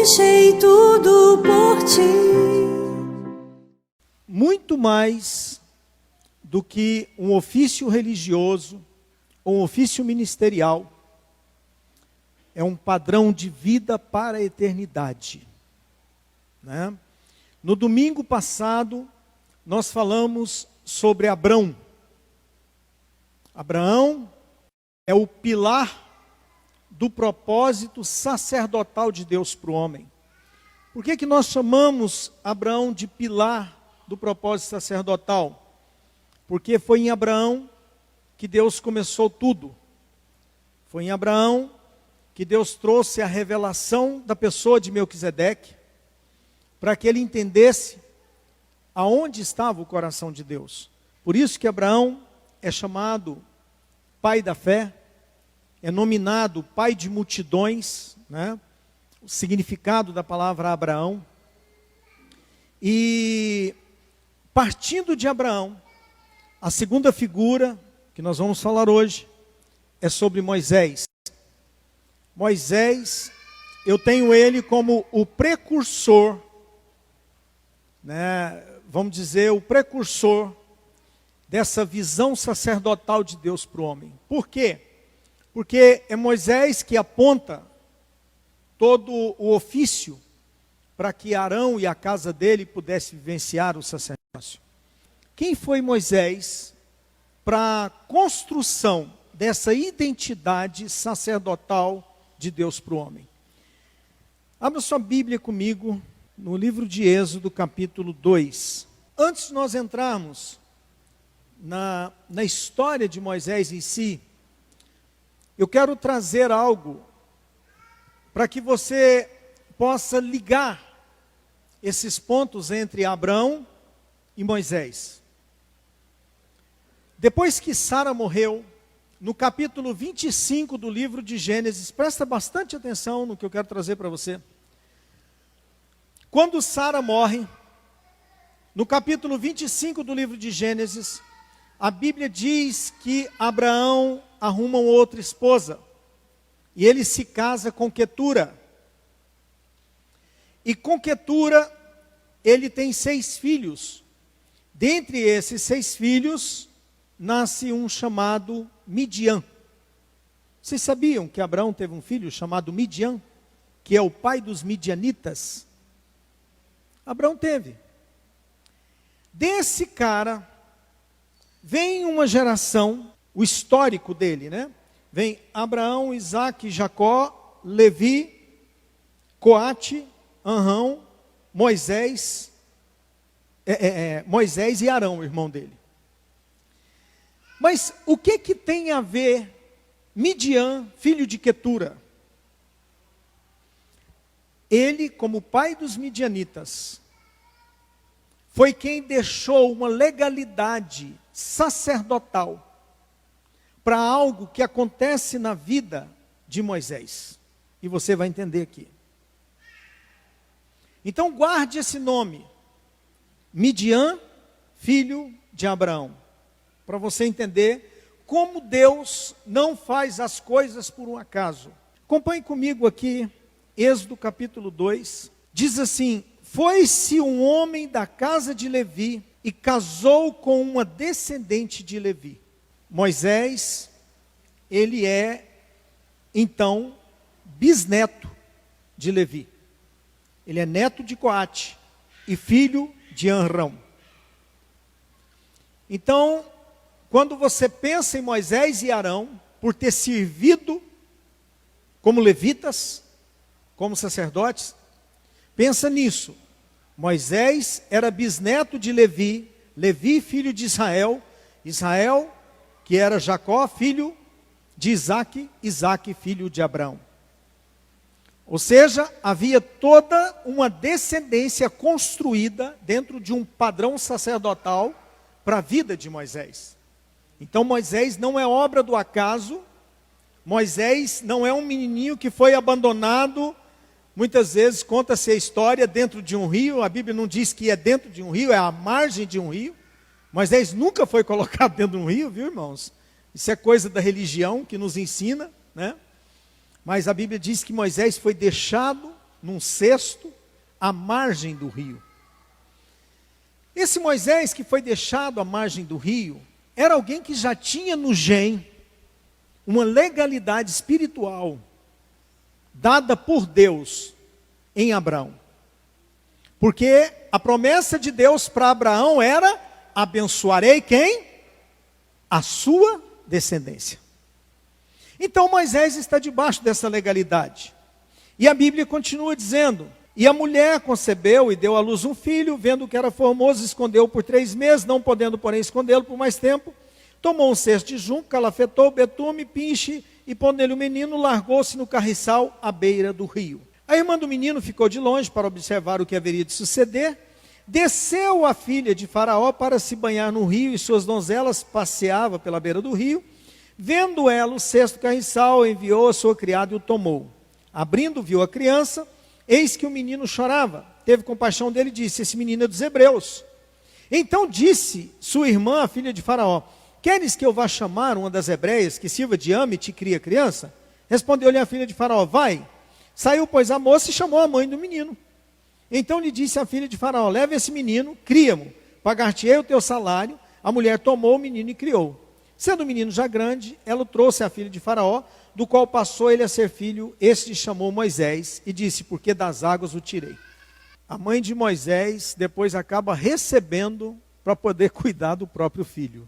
deixei tudo por ti. Muito mais do que um ofício religioso ou um ofício ministerial, é um padrão de vida para a eternidade, né? No domingo passado, nós falamos sobre Abrão. Abraão é o pilar do propósito sacerdotal de Deus para o homem. Por que nós chamamos Abraão de pilar do propósito sacerdotal? Porque foi em Abraão que Deus começou tudo. Foi em Abraão que Deus trouxe a revelação da pessoa de Melquisedeque, para que ele entendesse aonde estava o coração de Deus. Por isso que Abraão é chamado pai da fé, é nominado pai de multidões, né? O significado da palavra Abraão. E partindo de Abraão, a segunda figura que nós vamos falar hoje é sobre Moisés. Moisés, eu tenho ele como o precursor, né? Vamos dizer, o precursor dessa visão sacerdotal de Deus para o homem. Por quê? Porque é Moisés que aponta todo o ofício para que Arão e a casa dele pudessem vivenciar o sacerdócio. Quem foi Moisés para a construção dessa identidade sacerdotal de Deus para o homem? Abra sua Bíblia comigo no livro de Êxodo, capítulo 2. Antes de nós entrarmos na história de Moisés em si, eu quero trazer algo para que você possa ligar esses pontos entre Abraão e Moisés. Depois que Sara morreu, no capítulo 25 do livro de Gênesis, presta bastante atenção no que eu quero trazer para você. Quando Sara morre, no capítulo 25 do livro de Gênesis, a Bíblia diz que Abraão arruma uma outra esposa, e ele se casa com Quetura. E com Quetura, ele tem 6 filhos. Dentre esses 6 filhos, nasce um chamado Midian. Vocês sabiam que Abraão teve um filho chamado Midian, que é o pai dos midianitas? Abraão teve. Desse cara, vem uma geração, o histórico dele, né? Vem Abraão, Isaque, Jacó, Levi, Coate, Anrão, Moisés, Moisés e Arão, o irmão dele. Mas o que tem a ver Midian, filho de Quetura? Ele, como pai dos midianitas, foi quem deixou uma legalidade sacerdotal para algo que acontece na vida de Moisés. E você vai entender aqui. Então guarde esse nome, Midian, filho de Abraão, para você entender como Deus não faz as coisas por um acaso. Acompanhe comigo aqui, Êxodo capítulo 2, diz assim: foi-se um homem da casa de Levi e casou com uma descendente de Levi. Moisés, ele é, então, bisneto de Levi. Ele é neto de Coate e filho de Anrão. Então, quando você pensa em Moisés e Arão, por ter servido como levitas, como sacerdotes, pensa nisso. Moisés era bisneto de Levi, Levi filho de Israel, Israel que era Jacó filho de Isaque, Isaque filho de Abraão. Ou seja, havia toda uma descendência construída dentro de um padrão sacerdotal para a vida de Moisés. Então Moisés não é obra do acaso, Moisés não é um menininho que foi abandonado. Muitas vezes conta-se a história dentro de um rio, a Bíblia não diz que é dentro de um rio, é à margem de um rio. Moisés nunca foi colocado dentro de um rio, viu, irmãos? Isso é coisa da religião que nos ensina, né? Mas a Bíblia diz que Moisés foi deixado num cesto à margem do rio. Esse Moisés que foi deixado à margem do rio, era alguém que já tinha no gen uma legalidade espiritual dada por Deus em Abraão. Porque a promessa de Deus para Abraão era: abençoarei quem? A sua descendência. Então Moisés está debaixo dessa legalidade. E a Bíblia continua dizendo: e a mulher concebeu e deu à luz um filho, vendo que era formoso, escondeu por 3 meses, não podendo, porém, escondê-lo por mais tempo. Tomou um cesto de junco, calafetou, betume, pinche, e pondo nele o menino, largou-se no carriçal à beira do rio. A irmã do menino ficou de longe para observar o que haveria de suceder. Desceu a filha de Faraó para se banhar no rio, e suas donzelas passeavam pela beira do rio. Vendo ela o cesto carriçal, enviou a sua criada e o tomou. Abrindo, viu a criança, eis que o menino chorava. Teve compaixão dele e disse: esse menino é dos hebreus. Então disse sua irmã, a filha de Faraó: queres que eu vá chamar uma das hebreias que sirva de ama e te crie a criança? Respondeu-lhe a filha de Faraó: vai. Saiu, pois, a moça e chamou a mãe do menino. Então lhe disse a filha de Faraó: leva esse menino, cria-mo, pagar-te-ei o teu salário. A mulher tomou o menino e criou. Sendo o menino já grande, ela o trouxe à filha de Faraó, do qual passou ele a ser filho. Este chamou Moisés e disse: porque das águas o tirei. A mãe de Moisés depois acaba recebendo para poder cuidar do próprio filho.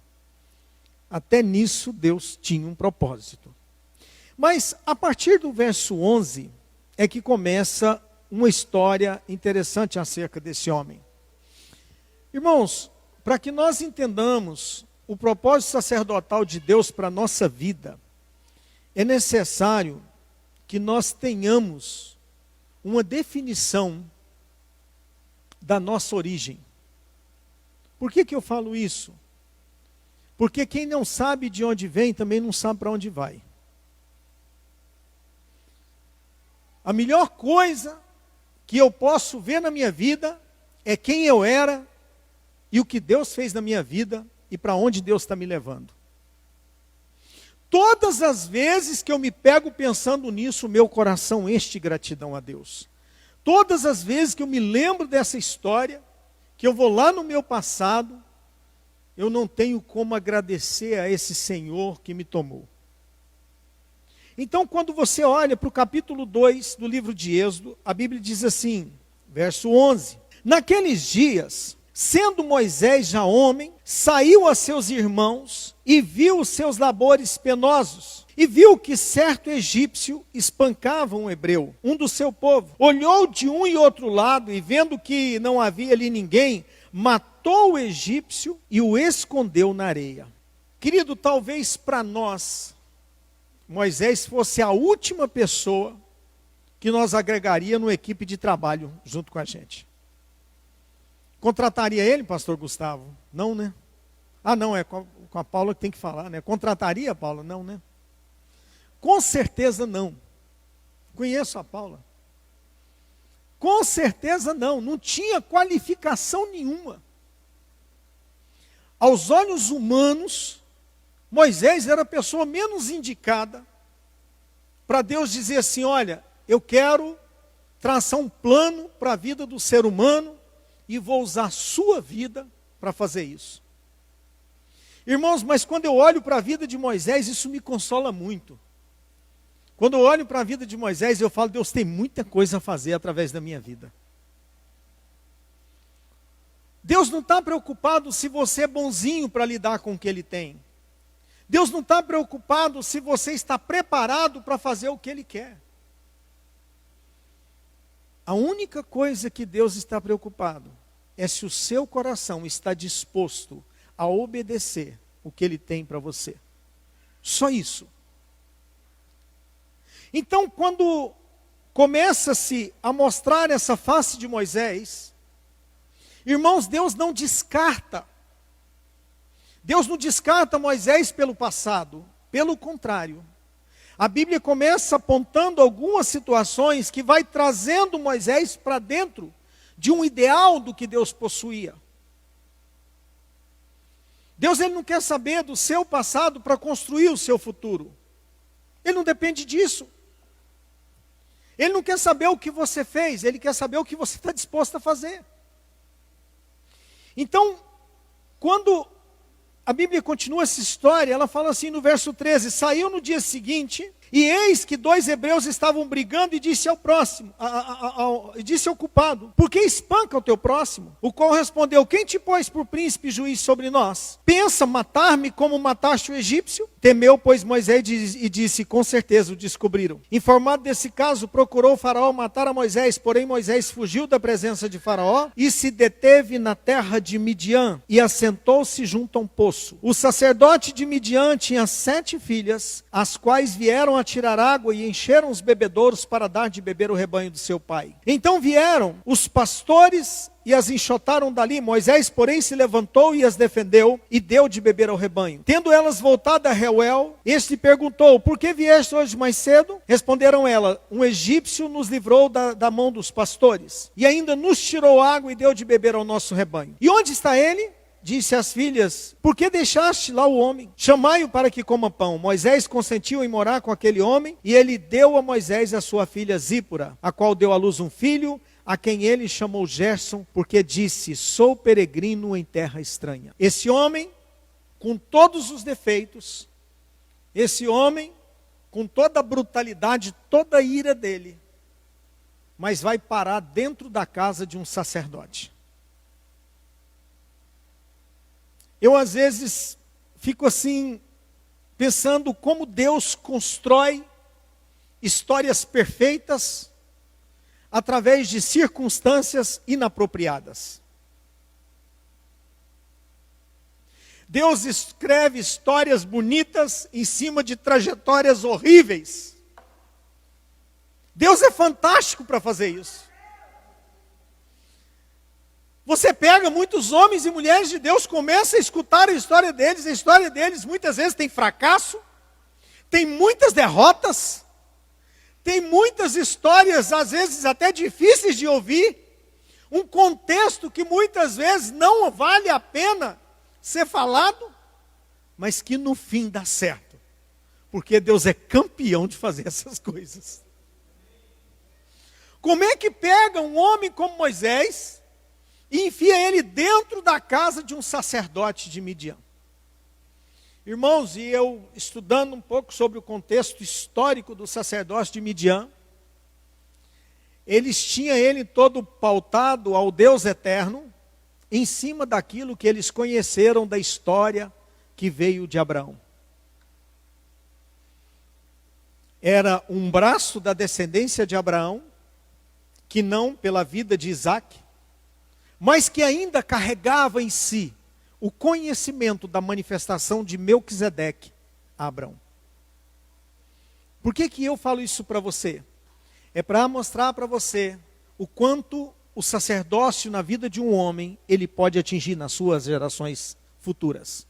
Até nisso Deus tinha um propósito. Mas a partir do verso 11 é que começa uma história interessante acerca desse homem. Irmãos, para que nós entendamos o propósito sacerdotal de Deus para a nossa vida, é necessário que nós tenhamos uma definição da nossa origem. Por que eu falo isso? Porque quem não sabe de onde vem, também não sabe para onde vai. A melhor coisa que eu posso ver na minha vida é quem eu era e o que Deus fez na minha vida e para onde Deus está me levando. Todas as vezes que eu me pego pensando nisso, meu coração enche de gratidão a Deus. Todas as vezes que eu me lembro dessa história, que eu vou lá no meu passado, eu não tenho como agradecer a esse Senhor que me tomou. Então, quando você olha para o capítulo 2 do livro de Êxodo, a Bíblia diz assim, verso 11: naqueles dias, sendo Moisés já homem, saiu a seus irmãos e viu os seus labores penosos. E viu que certo egípcio espancava um hebreu, um do seu povo. Olhou de um e outro lado e vendo que não havia ali ninguém, matou o egípcio e o escondeu na areia. Querido, talvez para nós, Moisés fosse a última pessoa que nós agregaria numa equipe de trabalho junto com a gente. Contrataria ele, pastor Gustavo? Não, né? Ah, não, é com a Paula que tem que falar, né? Contrataria a Paula? Não, né? Com certeza não. Conheço a Paula. Com certeza não. Não tinha qualificação nenhuma. Aos olhos humanos, Moisés era a pessoa menos indicada para Deus dizer assim: olha, eu quero traçar um plano para a vida do ser humano e vou usar a sua vida para fazer isso. Irmãos, mas quando eu olho para a vida de Moisés, isso me consola muito. Quando eu olho para a vida de Moisés, eu falo: Deus tem muita coisa a fazer através da minha vida. Deus não está preocupado se você é bonzinho para lidar com o que Ele tem. Deus não está preocupado se você está preparado para fazer o que Ele quer. A única coisa que Deus está preocupado é se o seu coração está disposto a obedecer o que Ele tem para você. Só isso. Então, quando começa-se a mostrar essa face de Moisés, irmãos, Deus não descarta. Deus não descarta Moisés pelo passado. Pelo contrário. A Bíblia começa apontando algumas situações que vai trazendo Moisés para dentro de um ideal do que Deus possuía. Deus, ele não quer saber do seu passado para construir o seu futuro. Ele não depende disso. Ele não quer saber o que você fez, ele quer saber o que você está disposto a fazer. Então, quando a Bíblia continua essa história, ela fala assim no verso 13: saiu no dia seguinte, e eis que 2 hebreus estavam brigando, e disse ao próximo, disse ao culpado: por que espanca o teu próximo? O qual respondeu: quem te pôs por príncipe e juiz sobre nós? Pensa matar-me como mataste o egípcio? Temeu, pois, Moisés e disse: com certeza o descobriram. Informado desse caso, procurou o faraó matar a Moisés, porém Moisés fugiu da presença de faraó e se deteve na terra de Midian e assentou-se junto a um poço. O sacerdote de Midian tinha 7 filhas, as quais vieram a tirar água e encheram os bebedouros para dar de beber o rebanho do seu pai. Então vieram os pastores e as enxotaram dali. Moisés, porém, se levantou e as defendeu e deu de beber ao rebanho. Tendo elas voltado a Reuel, este perguntou: por que vieste hoje mais cedo? Responderam ela: um egípcio nos livrou da mão dos pastores e ainda nos tirou água e deu de beber ao nosso rebanho. E onde está ele? Disse às filhas: por que deixaste lá o homem? Chamai-o para que coma pão. Moisés consentiu em morar com aquele homem, e ele deu a Moisés a sua filha Zípora, a qual deu à luz um filho, a quem ele chamou Gerson, porque disse: sou peregrino em terra estranha. Esse homem, com todos os defeitos, esse homem, com toda a brutalidade, toda a ira dele, mas vai parar dentro da casa de um sacerdote. Eu às vezes fico assim, pensando como Deus constrói histórias perfeitas através de circunstâncias inapropriadas. Deus escreve histórias bonitas em cima de trajetórias horríveis. Deus é fantástico para fazer isso. Você pega muitos homens e mulheres de Deus, começa a escutar a história deles muitas vezes tem fracasso, tem muitas derrotas, tem muitas histórias, às vezes até difíceis de ouvir, um contexto que muitas vezes não vale a pena ser falado, mas que no fim dá certo, porque Deus é campeão de fazer essas coisas. Como é que pega um homem como Moisés e enfia ele dentro da casa de um sacerdote de Midian? Irmãos, e eu estudando um pouco sobre o contexto histórico do sacerdócio de Midian, eles tinham ele todo pautado ao Deus eterno, em cima daquilo que eles conheceram da história que veio de Abraão. Era um braço da descendência de Abraão, que não pela vida de Isaac, mas que ainda carregava em si o conhecimento da manifestação de Melquisedeque a Abraão. Por que eu falo isso para você? É para mostrar para você o quanto o sacerdócio na vida de um homem, ele pode atingir nas suas gerações futuras.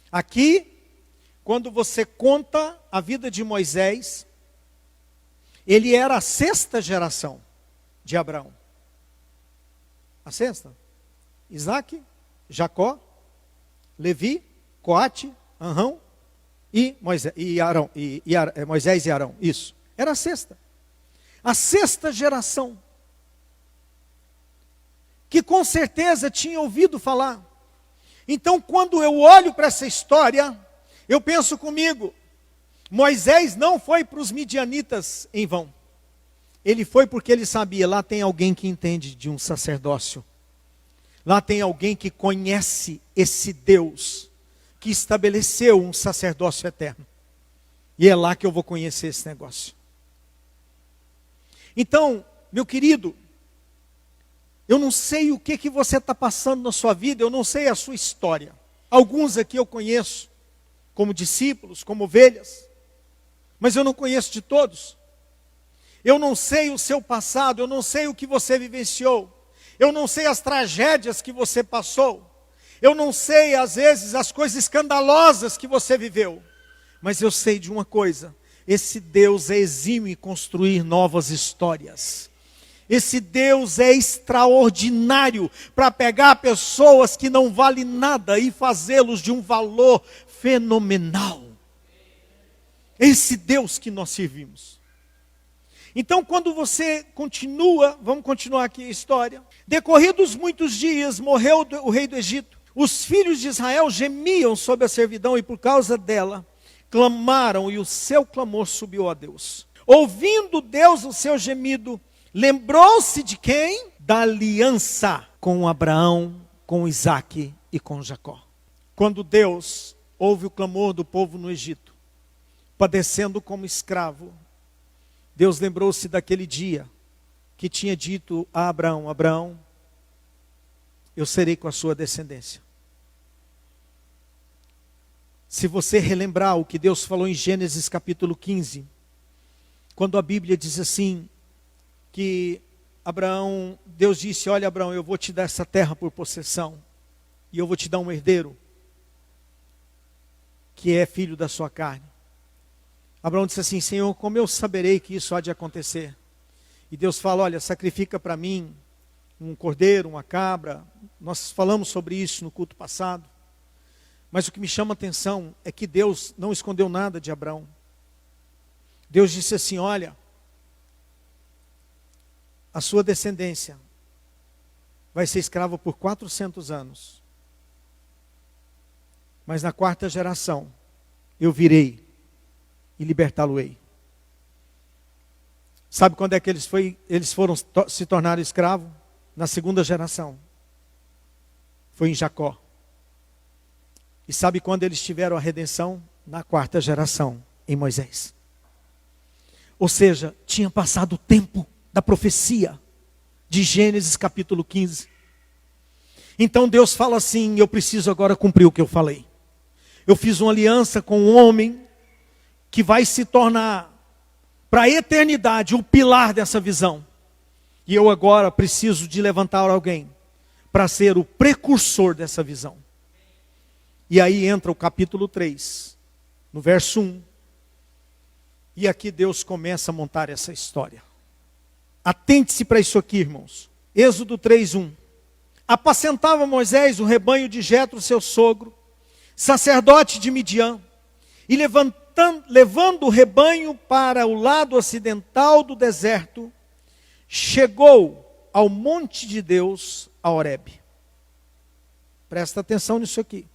Aqui, quando você conta a vida de Moisés, ele era a 6ª geração de Abraão. A 6ª. Isaac, Jacó, Levi, Coate, Arão e Moisés e Arão. Moisés e Arão. Isso. Era a 6ª. A 6ª geração. Que com certeza tinha ouvido falar. Então, quando eu olho para essa história, eu penso comigo: Moisés não foi para os midianitas em vão. Ele foi porque ele sabia, lá tem alguém que entende de um sacerdócio. Lá tem alguém que conhece esse Deus, que estabeleceu um sacerdócio eterno. E é lá que eu vou conhecer esse negócio. Então, meu querido, eu não sei o que você está passando na sua vida, eu não sei a sua história. Alguns aqui eu conheço, como discípulos, como ovelhas, mas eu não conheço de todos. Eu não sei o seu passado, eu não sei o que você vivenciou, eu não sei as tragédias que você passou, eu não sei, às vezes, as coisas escandalosas que você viveu, mas eu sei de uma coisa: esse Deus é exímio em construir novas histórias. Esse Deus é extraordinário para pegar pessoas que não valem nada e fazê-los de um valor fenomenal. Esse Deus que nós servimos. Então, quando você continua, vamos continuar aqui a história. Decorridos muitos dias, morreu o rei do Egito. Os filhos de Israel gemiam sob a servidão e por causa dela clamaram, e o seu clamor subiu a Deus. Ouvindo Deus o seu gemido, lembrou-se de quem? Da aliança com Abraão, com Isaque e com Jacó. Quando Deus ouve o clamor do povo no Egito, padecendo como escravo, Deus lembrou-se daquele dia que tinha dito a Abraão: Abraão, eu serei com a sua descendência. Se você relembrar o que Deus falou em Gênesis capítulo 15, quando a Bíblia diz assim, que Abraão, Deus disse: olha Abraão, eu vou te dar essa terra por possessão, e eu vou te dar um herdeiro, que é filho da sua carne. Abraão disse assim: Senhor, como eu saberei que isso há de acontecer? E Deus fala: olha, sacrifica para mim um cordeiro, uma cabra. Nós falamos sobre isso no culto passado. Mas o que me chama a atenção é que Deus não escondeu nada de Abraão. Deus disse assim: olha, a sua descendência vai ser escrava por 400 anos. Mas na 4ª geração eu virei e libertá-lo-ei. Sabe quando é que eles foram se tornar escravos? Na 2ª geração. Foi em Jacó. E sabe quando eles tiveram a redenção? Na 4ª geração, em Moisés. Ou seja, tinha passado o tempo da profecia de Gênesis capítulo 15. Então Deus fala assim: eu preciso agora cumprir o que eu falei. Eu fiz uma aliança com um homem que vai se tornar para a eternidade o pilar dessa visão. E eu agora preciso de levantar alguém para ser o precursor dessa visão. E aí entra o capítulo 3, no verso 1. E aqui Deus começa a montar essa história. Atente-se para isso aqui, irmãos. Êxodo 3:1. Apacentava Moisés o rebanho de Jetro, seu sogro, sacerdote de Midian, e levando o rebanho para o lado ocidental do deserto, chegou ao monte de Deus, a Horebe. Presta atenção nisso aqui.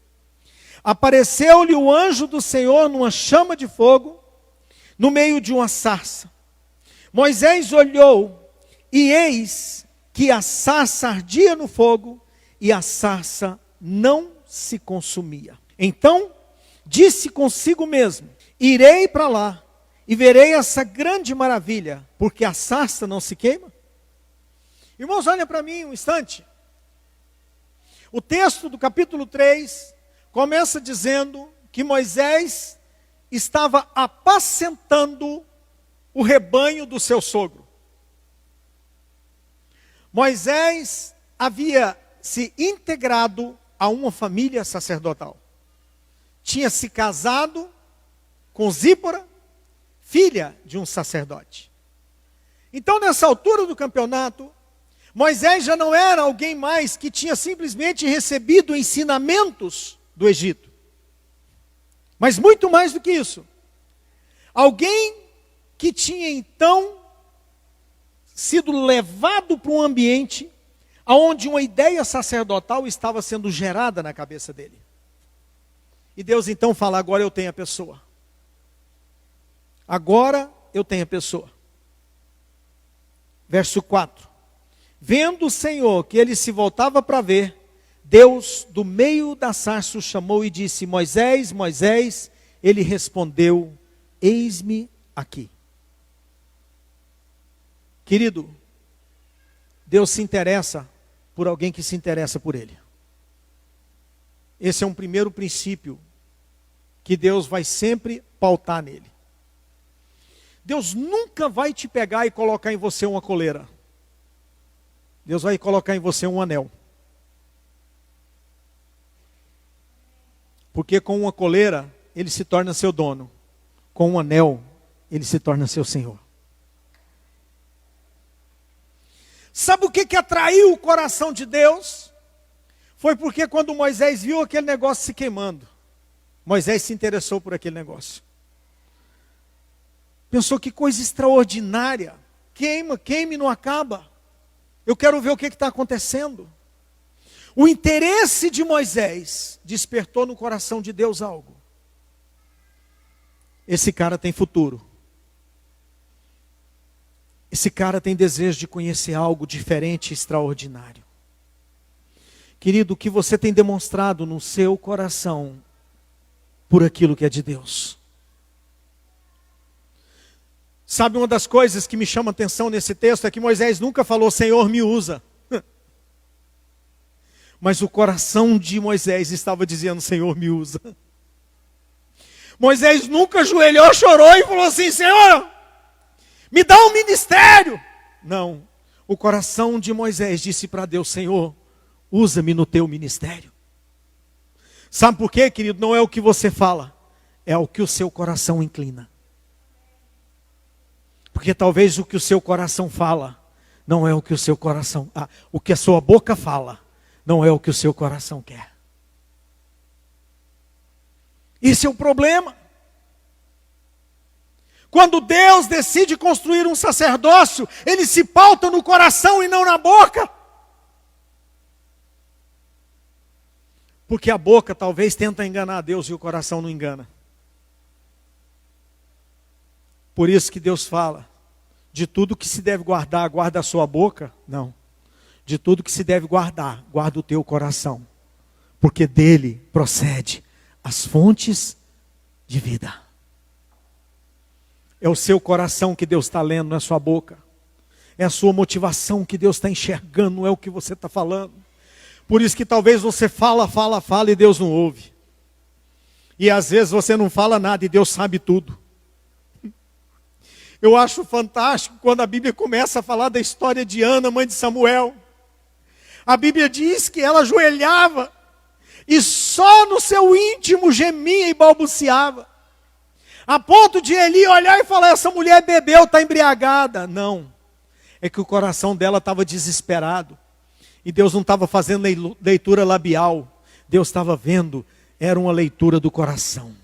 Apareceu-lhe o anjo do Senhor numa chama de fogo, no meio de uma sarça. Moisés olhou, e eis que a sarça ardia no fogo, e a sarça não se consumia. Então, disse consigo mesmo: irei para lá, e verei essa grande maravilha, porque a sarça não se queima. Irmãos, olhem para mim um instante. O texto do capítulo 3 começa dizendo que Moisés estava apacentando o rebanho do seu sogro. Moisés havia se integrado a uma família sacerdotal. Tinha se casado com Zípora, filha de um sacerdote. Então, nessa altura do campeonato, Moisés já não era alguém mais que tinha simplesmente recebido ensinamentos do Egito. Mas muito mais do que isso. Alguém que tinha então sido levado para um ambiente onde uma ideia sacerdotal estava sendo gerada na cabeça dele. E Deus então fala: agora eu tenho a pessoa. Agora eu tenho a pessoa. Verso 4. Vendo o Senhor que ele se voltava para ver, Deus do meio da sarça o chamou e disse: Moisés, Moisés. Ele respondeu: eis-me aqui. Querido, Deus se interessa por alguém que se interessa por ele. Esse é um primeiro princípio que Deus vai sempre pautar nele. Deus nunca vai te pegar e colocar em você uma coleira. Deus vai colocar em você um anel. Porque com uma coleira, ele se torna seu dono. Com um anel, ele se torna seu senhor. Sabe o que atraiu o coração de Deus? Foi porque quando Moisés viu aquele negócio se queimando, Moisés se interessou por aquele negócio. Pensou: que coisa extraordinária. queima, queime e não acaba. Eu quero ver o que está acontecendo. O interesse de Moisés despertou no coração de Deus algo. Esse cara tem futuro. Esse cara tem desejo de conhecer algo diferente e extraordinário. Querido, o que você tem demonstrado no seu coração por aquilo que é de Deus? Sabe, uma das coisas que me chama a atenção nesse texto é que Moisés nunca falou, Senhor, me usa. Mas o coração de Moisés estava dizendo, Senhor, me usa. Moisés nunca ajoelhou, chorou e falou assim, Senhor, me dá um ministério. Não, o coração de Moisés disse para Deus, Senhor, usa-me no teu ministério. Sabe por quê, querido? Não é o que você fala, é o que o seu coração inclina. Porque talvez o que o seu coração fala, não é o que o seu coração... o que a sua boca fala, não é o que o seu coração quer. Esse é o problema. Quando Deus decide construir um sacerdócio, Ele se pauta no coração e não na boca. Porque a boca talvez tenta enganar Deus e o coração não engana. Por isso que Deus fala, de tudo que se deve guardar, guarda a sua boca. Não. De tudo que se deve guardar, guarda o teu coração. Porque dele procede as fontes de vida. É o seu coração que Deus está lendo, não é a sua boca. É a sua motivação que Deus está enxergando, não é o que você está falando. Por isso que talvez você fala e Deus não ouve. E às vezes você não fala nada e Deus sabe tudo. Eu acho fantástico quando a Bíblia começa a falar da história de Ana, mãe de Samuel. A Bíblia diz que ela ajoelhava e só no seu íntimo gemia e balbuciava. A ponto de Eli olhar e falar, essa mulher bebeu, está embriagada. Não, é que o coração dela estava desesperado. E Deus não estava fazendo leitura labial. Deus estava vendo, era uma leitura do coração.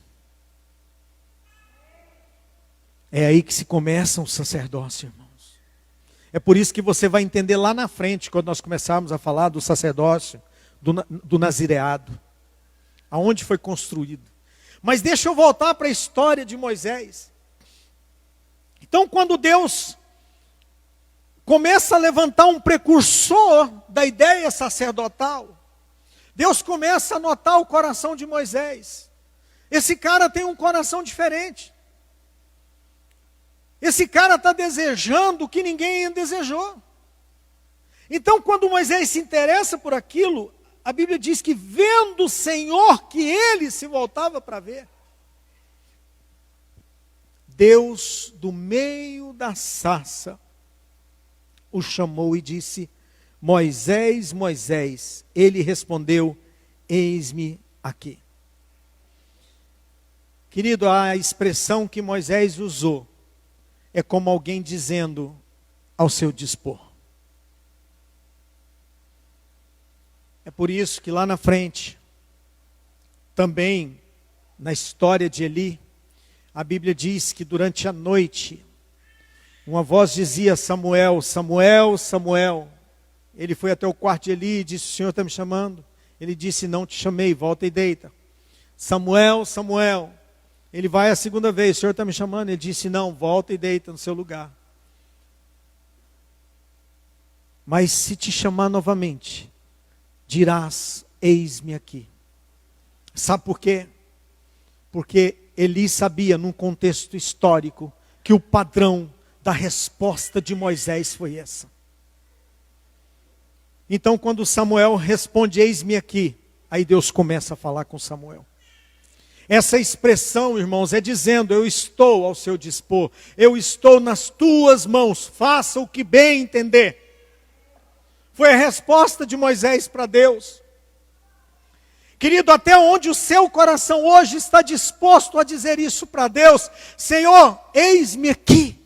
É aí que se começa um sacerdócio, irmãos. É por isso que você vai entender lá na frente, quando nós começarmos a falar do sacerdócio, do nazireado. Aonde foi construído. Mas deixa eu voltar para a história de Moisés. Então, quando Deus começa a levantar um precursor da ideia sacerdotal, Deus começa a notar o coração de Moisés. Esse cara tem um coração diferente. Esse cara está desejando o que ninguém desejou. Então, quando Moisés se interessa por aquilo, a Bíblia diz que vendo o Senhor que ele se voltava para ver, Deus do meio da sarça o chamou e disse, Moisés, Moisés. Ele respondeu, eis-me aqui. Querido, a expressão que Moisés usou é como alguém dizendo ao seu dispor. É por isso que lá na frente, também na história de Eli, a Bíblia diz que durante a noite, uma voz dizia, Samuel, Samuel, Samuel. Ele foi até o quarto de Eli e disse, o Senhor está me chamando? Ele disse, não te chamei, volta e deita. Samuel, Samuel. Ele vai a segunda vez, o Senhor está me chamando? Ele disse, não, volta e deita no seu lugar. Mas se te chamar novamente, dirás, eis-me aqui. Sabe por quê? Porque Eli sabia, num contexto histórico, que o padrão da resposta de Moisés foi essa. Então, quando Samuel responde, eis-me aqui, aí Deus começa a falar com Samuel. Essa expressão, irmãos, é dizendo, eu estou ao seu dispor, eu estou nas tuas mãos, faça o que bem entender. Foi a resposta de Moisés para Deus. Querido, até onde o seu coração hoje está disposto a dizer isso para Deus? Senhor, eis-me aqui.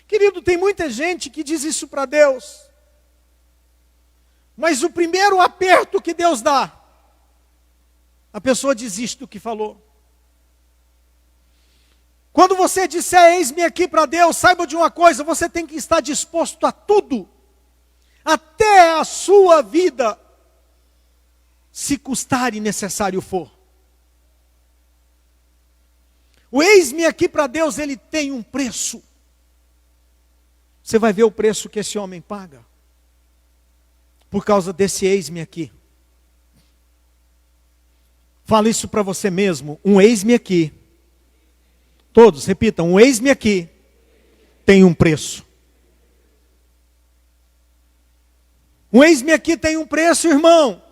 Querido, tem muita gente que diz isso para Deus. Mas o primeiro aperto que Deus dá, a pessoa desiste do que falou. Quando você disser eis-me aqui para Deus, saiba de uma coisa, você tem que estar disposto a tudo, até a sua vida, se custar e necessário for. O eis-me aqui para Deus, ele tem um preço. Você vai ver o preço que esse homem paga, por causa desse eis-me aqui. Fala isso para você mesmo, um eis-me aqui. Todos repitam, um eis-me aqui tem um preço. Um eis-me aqui tem um preço, irmão.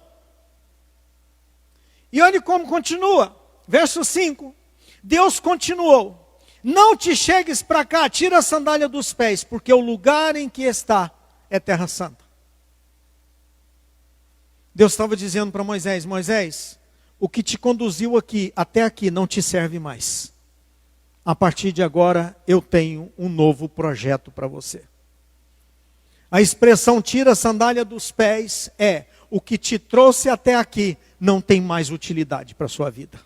E olhe como continua, verso 5. Deus continuou: não te chegues para cá, tira a sandália dos pés, porque o lugar em que está é terra santa. Deus estava dizendo para Moisés: Moisés, o que te conduziu aqui, até aqui, não te serve mais. A partir de agora, eu tenho um novo projeto para você. A expressão tira a sandália dos pés é: o que te trouxe até aqui não tem mais utilidade para a sua vida.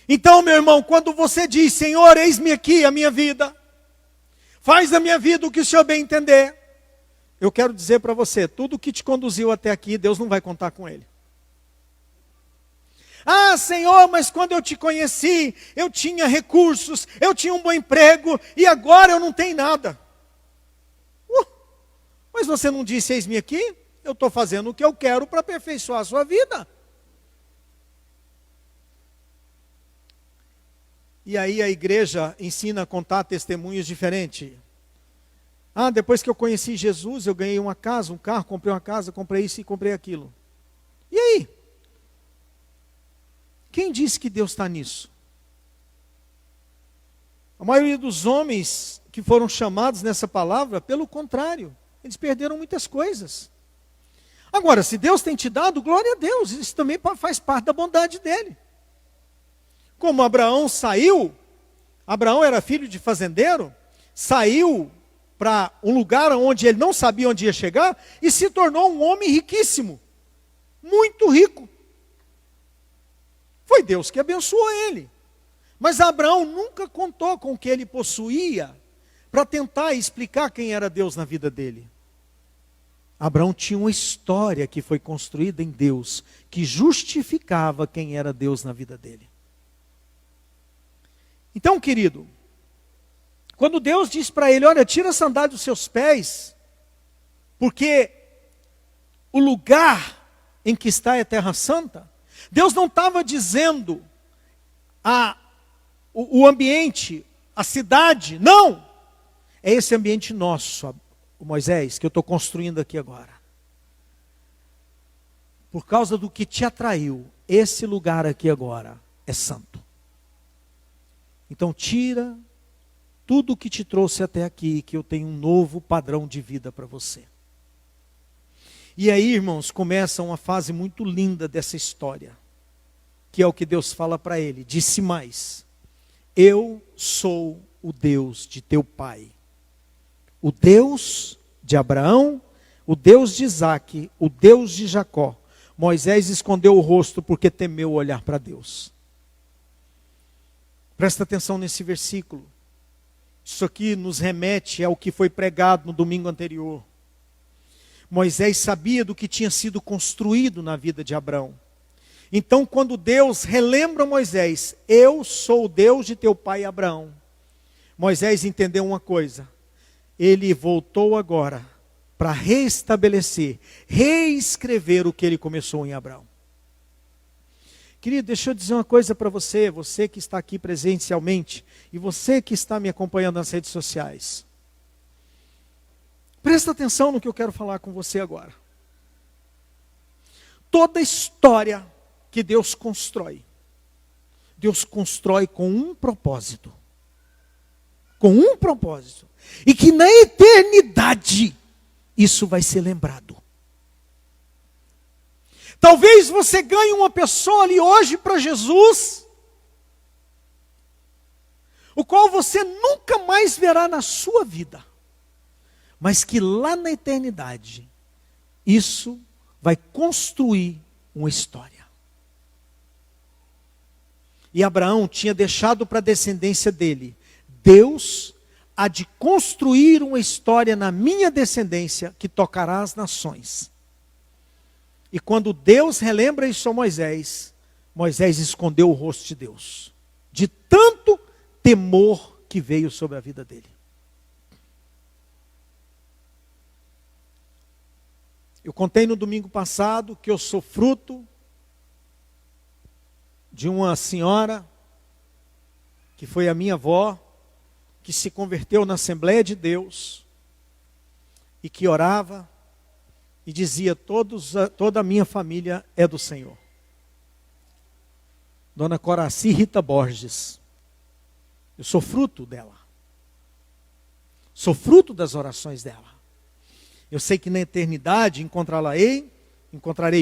Então, meu irmão, quando você diz: Senhor, eis-me aqui a minha vida, faz da minha vida o que o Senhor bem entender, eu quero dizer para você, tudo que te conduziu até aqui, Deus não vai contar com ele. Ah, Senhor, mas quando eu te conheci, eu tinha recursos, eu tinha um bom emprego, e agora eu não tenho nada. Mas você não disse, eis-me aqui? Eu estou fazendo o que eu quero para aperfeiçoar a sua vida. E aí a igreja ensina a contar testemunhos diferentes. Ah, depois que eu conheci Jesus, eu ganhei uma casa, um carro, comprei uma casa, comprei isso e comprei aquilo. E aí? Quem disse que Deus está nisso? A maioria dos homens que foram chamados nessa palavra, pelo contrário, eles perderam muitas coisas. Agora, se Deus tem te dado, glória a Deus, isso também faz parte da bondade dele. Como Abraão saiu, Abraão era filho de fazendeiro, saiu para um lugar onde ele não sabia onde ia chegar, e se tornou um homem riquíssimo, muito rico. Foi Deus que abençoou ele. Mas Abraão nunca contou com o que ele possuía para tentar explicar quem era Deus na vida dele. Abraão tinha uma história que foi construída em Deus, que justificava quem era Deus na vida dele. Então, querido, quando Deus diz para ele: olha, tira a sandália dos seus pés, porque o lugar em que está é terra santa, Deus não estava dizendo o ambiente, a cidade, não. É esse ambiente nosso, Moisés, que eu estou construindo aqui agora. Por causa do que te atraiu, esse lugar aqui agora é santo. Então tira tudo o que te trouxe até aqui, que eu tenho um novo padrão de vida para você. E aí, irmãos, começa uma fase muito linda dessa história, que é o que Deus fala para ele. Disse mais: eu sou o Deus de teu pai, o Deus de Abraão, o Deus de Isaque, o Deus de Jacó. Moisés escondeu o rosto porque temeu olhar para Deus. Presta atenção nesse versículo. Isso aqui nos remete ao que foi pregado no domingo anterior. Moisés sabia do que tinha sido construído na vida de Abraão. Então, quando Deus relembra Moisés: eu sou o Deus de teu pai Abraão, Moisés entendeu uma coisa: ele voltou agora para restabelecer, reescrever o que ele começou em Abraão. Querido, deixa eu dizer uma coisa para você, você que está aqui presencialmente, e você que está me acompanhando nas redes sociais. Presta atenção no que eu quero falar com você agora. Toda história que Deus constrói com um propósito. Com um propósito. E que na eternidade isso vai ser lembrado. Talvez você ganhe uma pessoa ali hoje para Jesus, o qual você nunca mais verá na sua vida. Mas que lá na eternidade, isso vai construir uma história. E Abraão tinha deixado para a descendência dele: Deus há de construir uma história na minha descendência que tocará as nações. E quando Deus relembra isso a Moisés, Moisés escondeu o rosto de Deus, de tanto temor que veio sobre a vida dele. Eu contei no domingo passado que eu sou fruto de uma senhora, que foi a minha avó, que se converteu na Assembleia de Deus, e que orava, e dizia: toda a minha família é do Senhor. Dona Coraci Rita Borges. Eu sou fruto dela. Sou fruto das orações dela. Eu sei que na eternidade encontrarei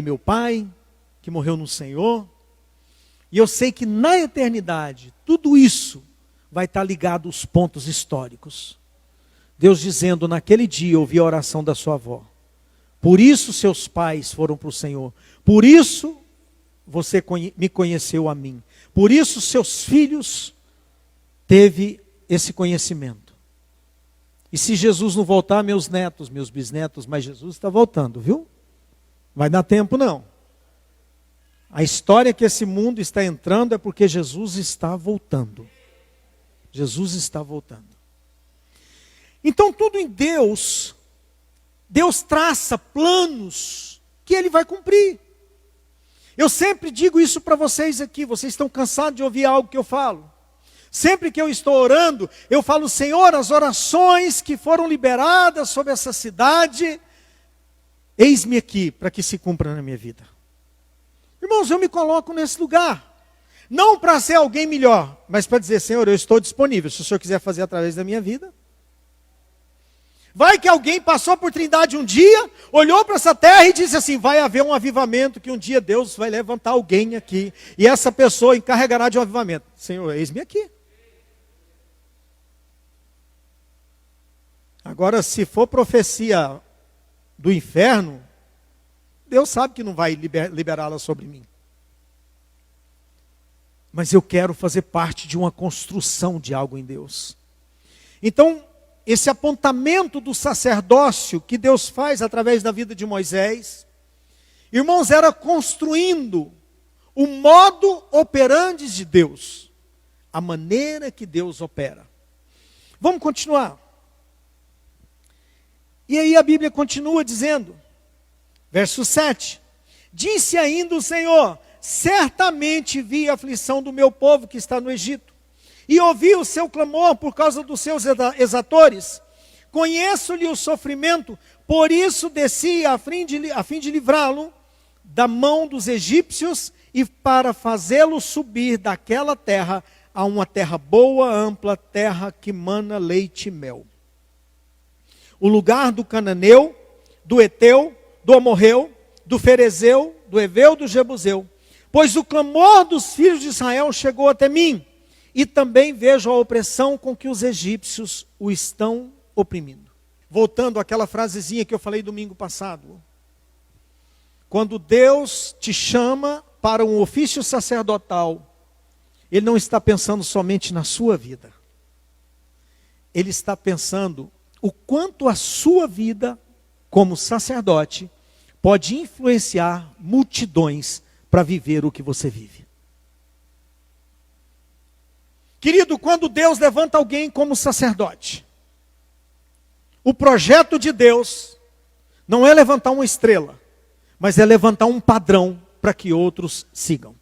meu pai, que morreu no Senhor. E eu sei que na eternidade, tudo isso vai estar ligado aos pontos históricos. Deus dizendo: naquele dia eu ouvi a oração da sua avó. Por isso seus pais foram para o Senhor. Por isso você me conheceu a mim. Por isso seus filhos teve esse conhecimento. E se Jesus não voltar, meus netos, meus bisnetos, mas Jesus está voltando, viu? Vai dar tempo não. A história que esse mundo está entrando é porque Jesus está voltando. Jesus está voltando. Então tudo em Deus, Deus traça planos que Ele vai cumprir. Eu sempre digo isso para vocês aqui, vocês estão cansados de ouvir algo que eu falo. Sempre que eu estou orando, eu falo: Senhor, as orações que foram liberadas sobre essa cidade, eis-me aqui para que se cumpra na minha vida. Irmãos, eu me coloco nesse lugar. Não para ser alguém melhor, mas para dizer: Senhor, eu estou disponível, se o Senhor quiser fazer através da minha vida. Vai que alguém passou por Trindade um dia, olhou para essa terra e disse assim: vai haver um avivamento, que um dia Deus vai levantar alguém aqui, e essa pessoa encarregará de um avivamento. Senhor, eis-me aqui. Agora, se for profecia do inferno, Deus sabe que não vai liberá-la sobre mim. Mas eu quero fazer parte de uma construção de algo em Deus. Então, esse apontamento do sacerdócio que Deus faz através da vida de Moisés, irmãos, era construindo o modo operandi de Deus, a maneira que Deus opera. Vamos continuar. E aí a Bíblia continua dizendo, verso 7, disse ainda o Senhor: certamente vi a aflição do meu povo que está no Egito, e ouvi o seu clamor por causa dos seus exatores. Conheço-lhe o sofrimento, por isso desci a fim de livrá-lo da mão dos egípcios e para fazê-lo subir daquela terra a uma terra boa, ampla, terra que mana leite e mel. O lugar do cananeu, do Eteu, do Amorreu, do Ferezeu, do Eveu, do Jebuseu. Pois o clamor dos filhos de Israel chegou até mim, e também vejo a opressão com que os egípcios o estão oprimindo. Voltando àquela frasezinha que eu falei domingo passado. Quando Deus te chama para um ofício sacerdotal, Ele não está pensando somente na sua vida. Ele está pensando o quanto a sua vida, como sacerdote, pode influenciar multidões para viver o que você vive. Querido, quando Deus levanta alguém como sacerdote, o projeto de Deus não é levantar uma estrela, mas é levantar um padrão para que outros sigam.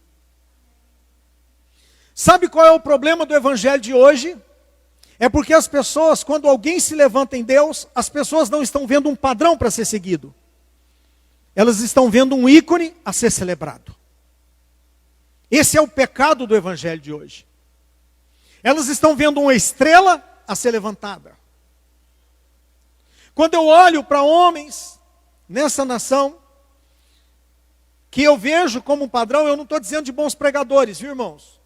Sabe qual é o problema do evangelho de hoje? É porque as pessoas, quando alguém se levanta em Deus, as pessoas não estão vendo um padrão para ser seguido. Elas estão vendo um ícone a ser celebrado. Esse é o pecado do evangelho de hoje. Elas estão vendo uma estrela a ser levantada. Quando eu olho para homens nessa nação, que eu vejo como um padrão, eu não estou dizendo de bons pregadores, viu, irmãos?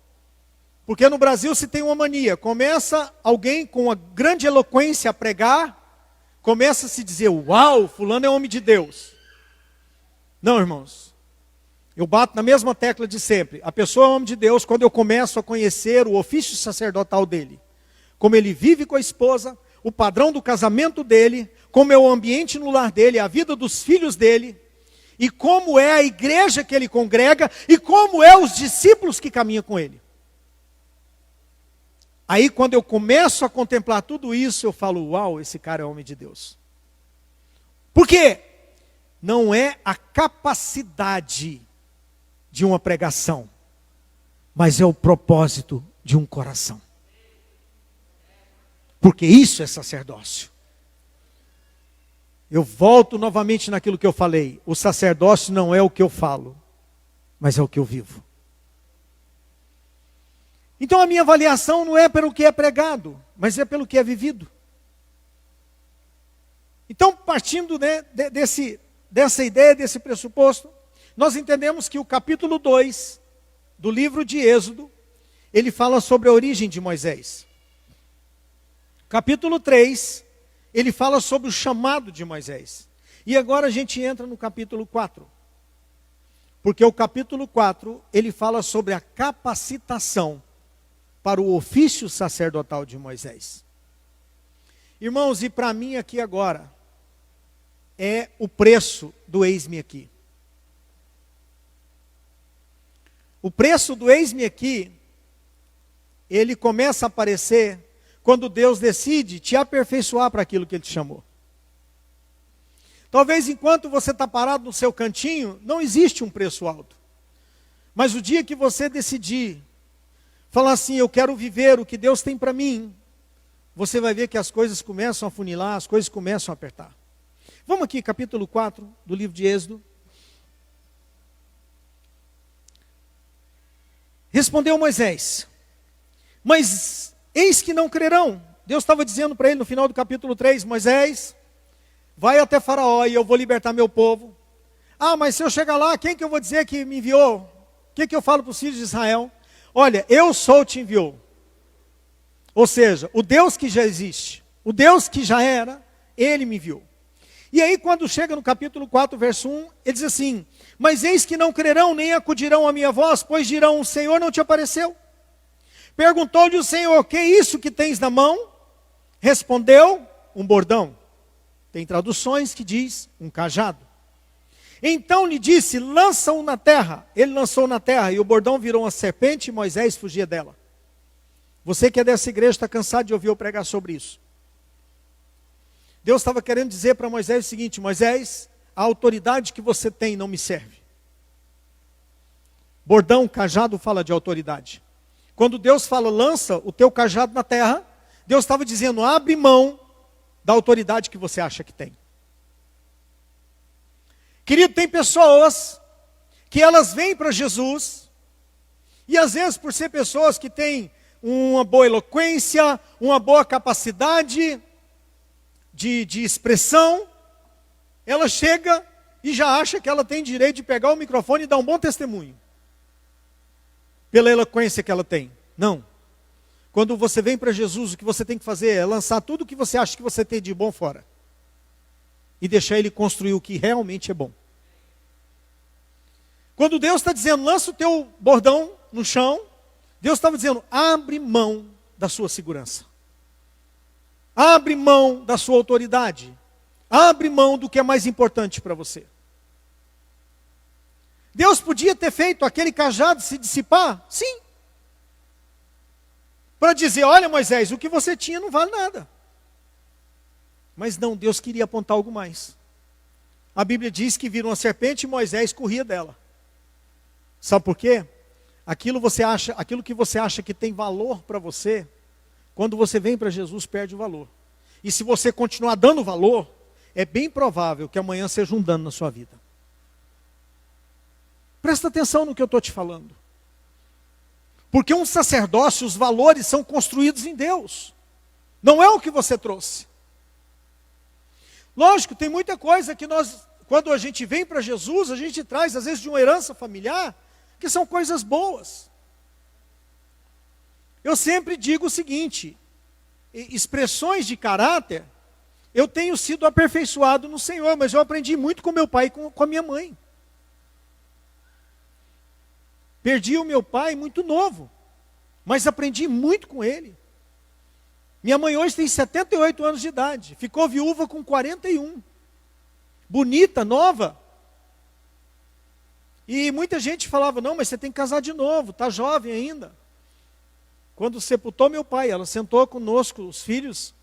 Porque no Brasil se tem uma mania, começa alguém com uma grande eloquência a pregar, começa a se dizer: uau, fulano é homem de Deus. Não, irmãos. Eu bato na mesma tecla de sempre. A pessoa é homem de Deus quando eu começo a conhecer o ofício sacerdotal dele. Como ele vive com a esposa, o padrão do casamento dele, como é o ambiente no lar dele, a vida dos filhos dele, e como é a igreja que ele congrega, e como é os discípulos que caminham com ele. Aí quando eu começo a contemplar tudo isso, eu falo, uau, esse cara é homem de Deus. Por quê? Não é a capacidade de uma pregação, mas é o propósito de um coração. Porque isso é sacerdócio. Eu volto novamente naquilo que eu falei. O sacerdócio não é o que eu falo, mas é o que eu vivo. Então a minha avaliação não é pelo que é pregado, mas é pelo que é vivido. Então, partindo, né, dessa ideia, desse pressuposto, nós entendemos que o capítulo 2 do livro de Êxodo, ele fala sobre a origem de Moisés. Capítulo 3, ele fala sobre o chamado de Moisés. E agora a gente entra no capítulo 4. Porque o capítulo 4, ele fala sobre a capacitação para o ofício sacerdotal de Moisés. Irmãos, e para mim aqui agora, é o preço do eis-me aqui. O preço do eis-me aqui, ele começa a aparecer quando Deus decide te aperfeiçoar para aquilo que Ele te chamou. Talvez enquanto você está parado no seu cantinho, não existe um preço alto. Mas o dia que você decidir, falar assim, eu quero viver o que Deus tem para mim, você vai ver que as coisas começam a funilar, as coisas começam a apertar. Vamos aqui, capítulo 4 do livro de Êxodo. Respondeu Moisés, mas eis que não crerão. Deus estava dizendo para ele no final do capítulo 3, Moisés, vai até Faraó e eu vou libertar meu povo. Ah, mas se eu chegar lá, quem que eu vou dizer que me enviou? O que eu falo para os filhos de Israel? Olha, eu sou te enviou. Ou seja, o Deus que já existe, o Deus que já era, Ele me enviou. E aí quando chega no capítulo 4, verso 1, ele diz assim, mas eis que não crerão, nem acudirão à minha voz, pois dirão, o Senhor não te apareceu. Perguntou-lhe o Senhor, que é isso que tens na mão? Respondeu, um bordão. Tem traduções que diz, um cajado. Então lhe disse, lança-o na terra. Ele lançou na terra, e o bordão virou uma serpente, e Moisés fugia dela. Você que é dessa igreja está cansado de ouvir eu pregar sobre isso. Deus estava querendo dizer para Moisés o seguinte, Moisés, a autoridade que você tem não me serve. Bordão, cajado fala de autoridade. Quando Deus fala, lança o teu cajado na terra, Deus estava dizendo, abre mão da autoridade que você acha que tem. Querido, tem pessoas que elas vêm para Jesus, e às vezes por ser pessoas que têm uma boa eloquência, uma boa capacidade de expressão, ela chega e já acha que ela tem direito de pegar o microfone e dar um bom testemunho. Pela eloquência que ela tem. Não. Quando você vem para Jesus, o que você tem que fazer é lançar tudo o que você acha que você tem de bom fora. E deixar Ele construir o que realmente é bom. Quando Deus está dizendo, lança o teu bordão no chão, Deus estava dizendo, abre mão da sua segurança. Abre mão da sua autoridade. Abre mão do que é mais importante para você. Deus podia ter feito aquele cajado se dissipar? Sim. Para dizer, olha Moisés, o que você tinha não vale nada. Mas não, Deus queria apontar algo mais. A Bíblia diz que viram uma serpente e Moisés corria dela. Sabe por quê? Aquilo que você acha que tem valor para você, quando você vem para Jesus, perde o valor. E se você continuar dando valor, é bem provável que amanhã seja um dano na sua vida. Presta atenção no que eu estou te falando. Porque um sacerdócio, os valores são construídos em Deus. Não é o que você trouxe. Lógico, tem muita coisa que nós, quando a gente vem para Jesus, a gente traz às vezes de uma herança familiar, que são coisas boas. Eu sempre digo o seguinte, expressões de caráter, eu tenho sido aperfeiçoado no Senhor, mas eu aprendi muito com meu pai e com a minha mãe. Perdi o meu pai muito novo, mas aprendi muito com ele. Minha mãe hoje tem 78 anos de idade, ficou viúva com 41. Bonita, nova. E muita gente falava, não, mas você tem que casar de novo, está jovem ainda. Quando sepultou meu pai, ela sentou conosco, os filhos,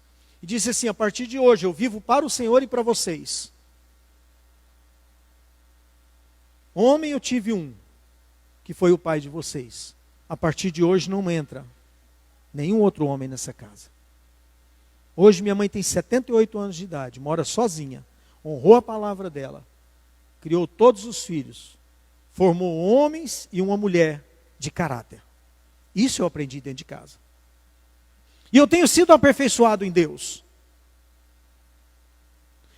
e disse assim, a partir de hoje eu vivo para o Senhor e para vocês. Homem eu tive um, que foi o pai de vocês. A partir de hoje não entra nenhum outro homem nessa casa. Hoje minha mãe tem 78 anos de idade, mora sozinha, honrou a palavra dela, criou todos os filhos, formou homens e uma mulher de caráter. Isso eu aprendi dentro de casa. E eu tenho sido aperfeiçoado em Deus.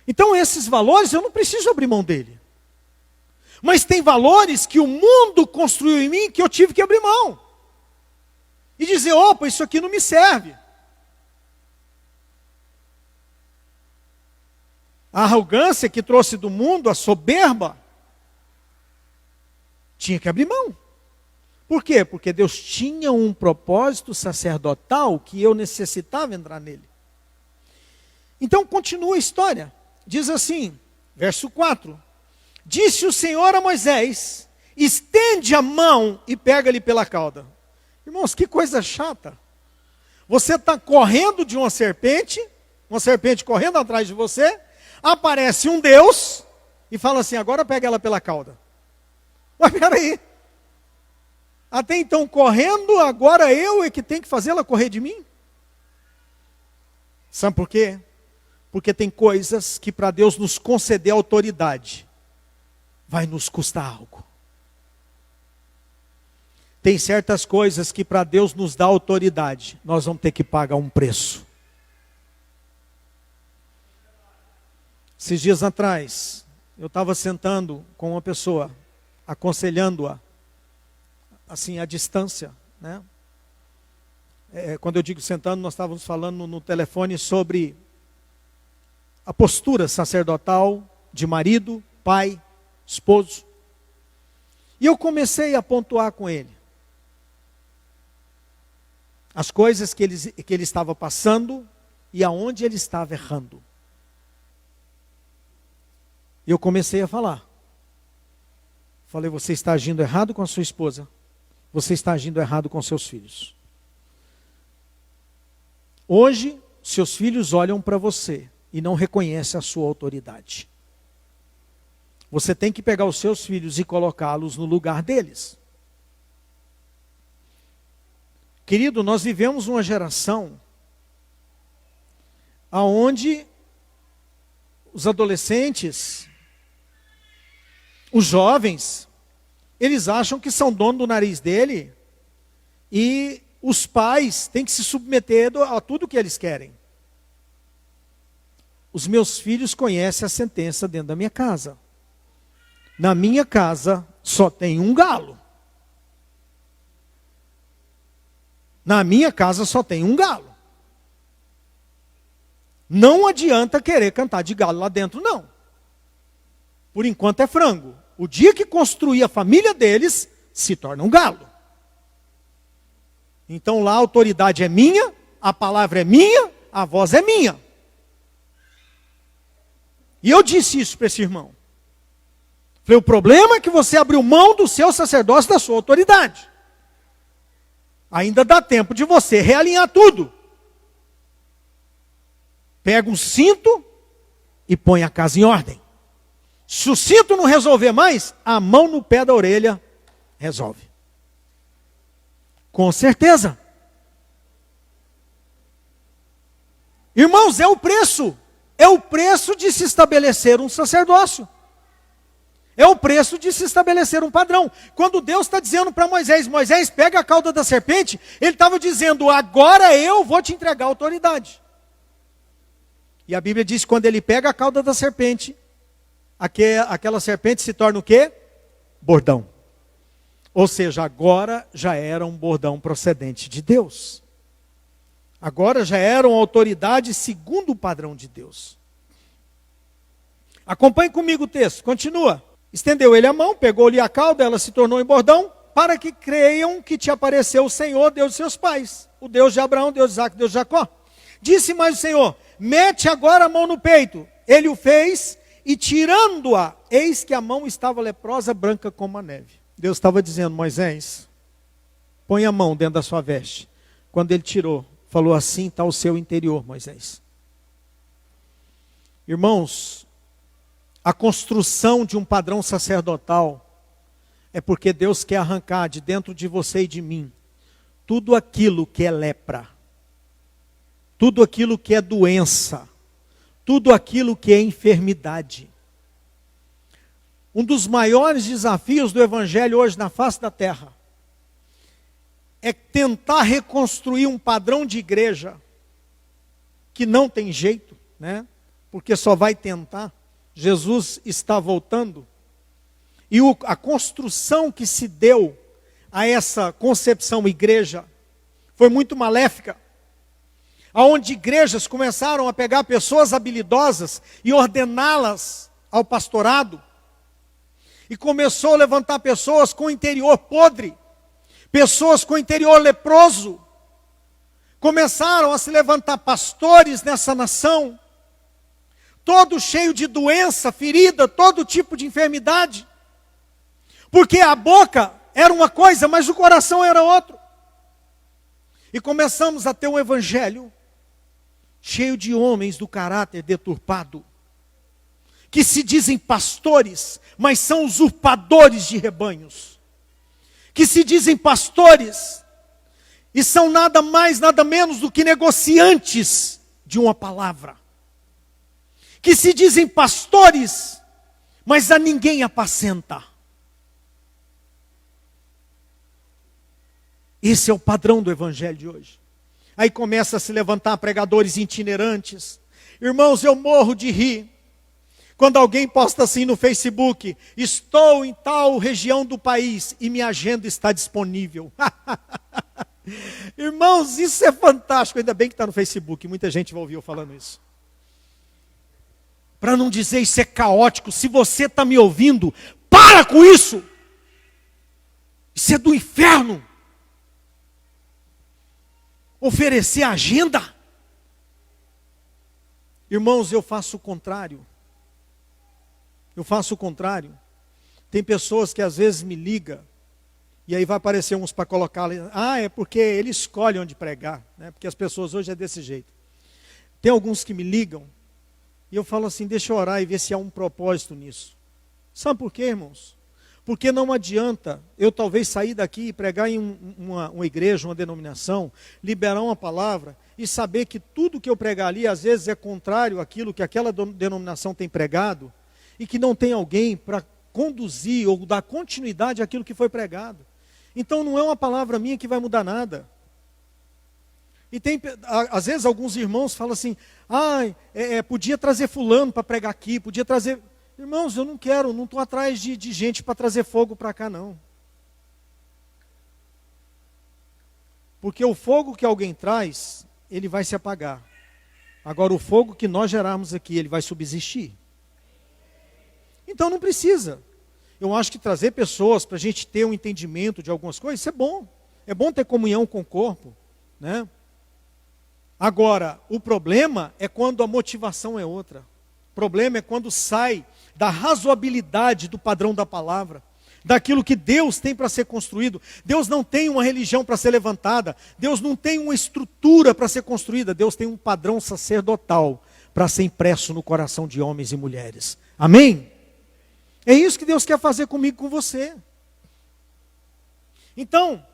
Então esses valores eu não preciso abrir mão dele. Mas tem valores que o mundo construiu em mim que eu tive que abrir mão. E dizer, opa, isso aqui não me serve. A arrogância que trouxe do mundo, a soberba, tinha que abrir mão. Por quê? Porque Deus tinha um propósito sacerdotal que eu necessitava entrar nele. Então continua a história. Diz assim, verso 4. Disse o Senhor a Moisés, estende a mão e pega-lhe pela cauda. Irmãos, que coisa chata. Você está correndo de uma serpente correndo atrás de você, aparece um Deus e fala assim, agora pega ela pela cauda. Mas peraí, até então correndo, agora eu é que tenho que fazê-la correr de mim? Sabe por quê? Porque tem coisas que para Deus nos conceder autoridade, vai nos custar algo. Tem certas coisas que para Deus nos dar autoridade, nós vamos ter que pagar um preço. Esses dias atrás, eu estava sentando com uma pessoa, aconselhando-a, assim, à distância, né? Quando eu digo sentando, nós estávamos falando no telefone sobre a postura sacerdotal de marido, pai, esposo. E eu comecei a pontuar com ele as coisas que ele estava passando e aonde ele estava errando. E eu comecei a falar. Falei, você está agindo errado com a sua esposa. Você está agindo errado com seus filhos. Hoje, seus filhos olham para você e não reconhecem a sua autoridade. Você tem que pegar os seus filhos e colocá-los no lugar deles. Querido, nós vivemos uma geração onde os adolescentes, os jovens, eles acham que são dono do nariz dele e os pais têm que se submeter a tudo que eles querem. Os meus filhos conhecem a sentença dentro da minha casa. Na minha casa só tem um galo. Na minha casa só tem um galo. Não adianta querer cantar de galo lá dentro, não. Por enquanto é frango. O dia que construir a família deles, se torna um galo. Então lá a autoridade é minha, a palavra é minha, a voz é minha. E eu disse isso para esse irmão. Falei, o problema é que você abriu mão do seu sacerdócio, da sua autoridade. Ainda dá tempo de você realinhar tudo. Pega um cinto e põe a casa em ordem. Se o cinto não resolver mais, a mão no pé da orelha resolve. Com certeza. Irmãos, é o preço. É o preço de se estabelecer um sacerdócio. É o preço de se estabelecer um padrão. Quando Deus está dizendo para Moisés, Moisés, pega a cauda da serpente, ele estava dizendo, agora eu vou te entregar a autoridade. E a Bíblia diz que quando ele pega a cauda da serpente, aquela serpente se torna o quê? Bordão. Ou seja, agora já era um bordão procedente de Deus. Agora já era uma autoridade segundo o padrão de Deus. Acompanhe comigo o texto, continua. Estendeu ele a mão, pegou-lhe a cauda, ela se tornou em bordão, para que creiam que te apareceu o Senhor, Deus de seus pais, o Deus de Abraão, Deus de Isaque, Deus de Jacó. Disse mais o Senhor: mete agora a mão no peito. Ele o fez, e tirando-a, eis que a mão estava leprosa, branca como a neve. Deus estava dizendo: Moisés, põe a mão dentro da sua veste. Quando ele tirou, falou: assim está o seu interior, Moisés. Irmãos, a construção de um padrão sacerdotal é porque Deus quer arrancar de dentro de você e de mim tudo aquilo que é lepra, tudo aquilo que é doença, tudo aquilo que é enfermidade. Um dos maiores desafios do Evangelho hoje na face da terra é tentar reconstruir um padrão de igreja que não tem jeito, né? Porque só vai tentar. Jesus está voltando. E a construção que se deu a essa concepção igreja foi muito maléfica. Onde igrejas começaram a pegar pessoas habilidosas e ordená-las ao pastorado. E começou a levantar pessoas com o interior podre, pessoas com o interior leproso. Começaram a se levantar pastores nessa nação, todo cheio de doença, ferida, todo tipo de enfermidade. Porque a boca era uma coisa, mas o coração era outro. E começamos a ter um evangelho cheio de homens do caráter deturpado, que se dizem pastores, mas são usurpadores de rebanhos. Que se dizem pastores e são nada mais, nada menos do que negociantes de uma palavra. Que se dizem pastores, mas a ninguém apacenta. Esse é o padrão do evangelho de hoje. Aí começa a se levantar pregadores itinerantes. Irmãos, eu morro de rir quando alguém posta assim no Facebook: estou em tal região do país e minha agenda está disponível. Irmãos, isso é fantástico. Ainda bem que está no Facebook, muita gente vai ouvir eu falando isso. Para não dizer isso é caótico. Se você está me ouvindo, para com isso. Isso é do inferno. Oferecer agenda. Irmãos, eu faço o contrário. Eu faço o contrário. Tem pessoas que às vezes me ligam, e aí vai aparecer uns para colocar ali. Ah, é porque ele escolhe onde pregar, né? Porque as pessoas hoje é desse jeito. Tem alguns que me ligam, e eu falo assim: deixa eu orar e ver se há um propósito nisso. Sabe por quê, irmãos? Porque não adianta eu talvez sair daqui e pregar em uma igreja, uma denominação, liberar uma palavra e saber que tudo que eu pregar ali às vezes é contrário àquilo que aquela denominação tem pregado e que não tem alguém para conduzir ou dar continuidade àquilo que foi pregado. Então não é uma palavra minha que vai mudar nada. E tem, às vezes alguns irmãos falam assim: podia trazer fulano para pregar aqui, podia trazer... Irmãos, eu não quero, não estou atrás de gente para trazer fogo para cá, não. Porque o fogo que alguém traz, ele vai se apagar. Agora, o fogo que nós gerarmos aqui, ele vai subsistir. Então, não precisa. Eu acho que trazer pessoas para a gente ter um entendimento de algumas coisas, isso é bom. É bom ter comunhão com o corpo, né? Agora, o problema é quando a motivação é outra. O problema é quando sai da razoabilidade do padrão da palavra, daquilo que Deus tem para ser construído. Deus não tem uma religião para ser levantada, Deus não tem uma estrutura para ser construída, Deus tem um padrão sacerdotal para ser impresso no coração de homens e mulheres. Amém? É isso que Deus quer fazer comigo e com você. Então,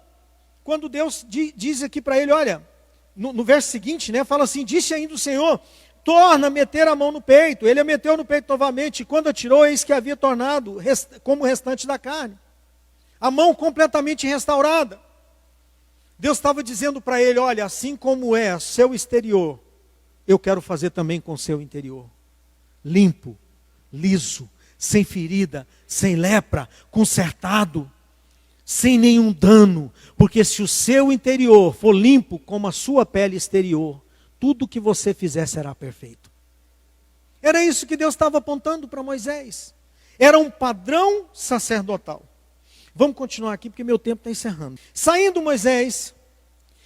quando Deus diz aqui para ele, olha, no verso seguinte, né, fala assim: disse ainda o Senhor, torna a meter a mão no peito. Ele a meteu no peito novamente, e quando atirou, eis que havia tornado como o restante da carne. A mão completamente restaurada. Deus estava dizendo para ele: olha, assim como é seu exterior, eu quero fazer também com o seu interior. Limpo, liso, sem ferida, sem lepra, consertado, sem nenhum dano. Porque se o seu interior for limpo como a sua pele exterior, tudo que você fizer será perfeito. Era isso que Deus estava apontando para Moisés. Era um padrão sacerdotal. Vamos continuar aqui porque meu tempo está encerrando. Saindo Moisés,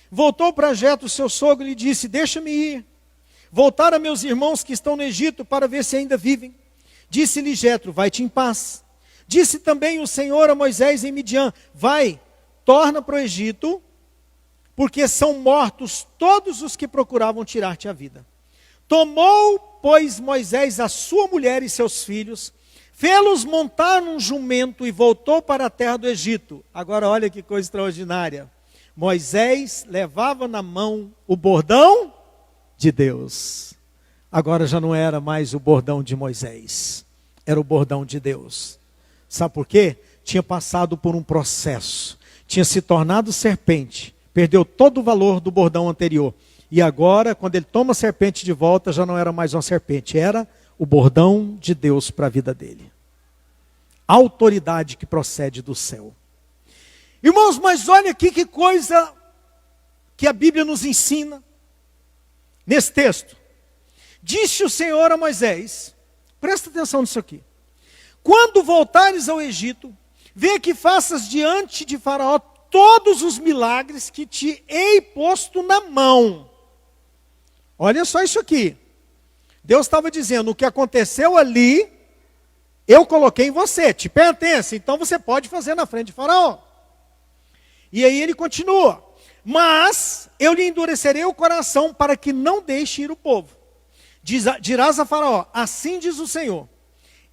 voltou para Jetro, seu sogro, e lhe disse: deixa-me ir, voltar a meus irmãos que estão no Egito para ver se ainda vivem. Disse-lhe Jetro: vai-te em paz. Disse também o Senhor a Moisés em Midian: vai, torna para o Egito, porque são mortos todos os que procuravam tirar-te a vida. Tomou, pois, Moisés a sua mulher e seus filhos, fê-los montar num jumento e voltou para a terra do Egito. Agora olha que coisa extraordinária. Moisés levava na mão o bordão de Deus. Agora já não era mais o bordão de Moisés, era o bordão de Deus. Sabe por quê? Tinha passado por um processo, tinha se tornado serpente, perdeu todo o valor do bordão anterior. E agora, quando ele toma a serpente de volta, já não era mais uma serpente, era o bordão de Deus para a vida dele. A autoridade que procede do céu. Irmãos, mas olha aqui que coisa que a Bíblia nos ensina. Nesse texto. Disse o Senhor a Moisés, presta atenção nisso aqui. Quando voltares ao Egito, vê que faças diante de Faraó todos os milagres que te hei posto na mão. Olha só isso aqui. Deus estava dizendo: o que aconteceu ali, eu coloquei em você, te pertence, então você pode fazer na frente de Faraó. E aí ele continua: mas eu lhe endurecerei o coração para que não deixe ir o povo. Dirás a Faraó: assim diz o Senhor,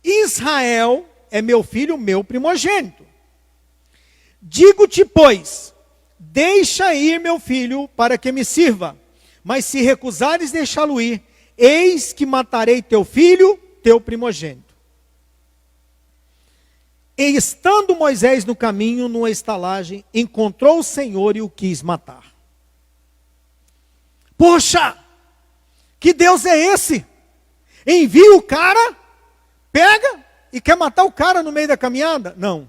Israel é meu filho, meu primogênito. Digo-te, pois, deixa ir meu filho para que me sirva. Mas se recusares deixá-lo ir, eis que matarei teu filho, teu primogênito. E estando Moisés no caminho, numa estalagem, encontrou o Senhor e o quis matar. Poxa, que Deus é esse? Envia o cara, pega e quer matar o cara no meio da caminhada? Não,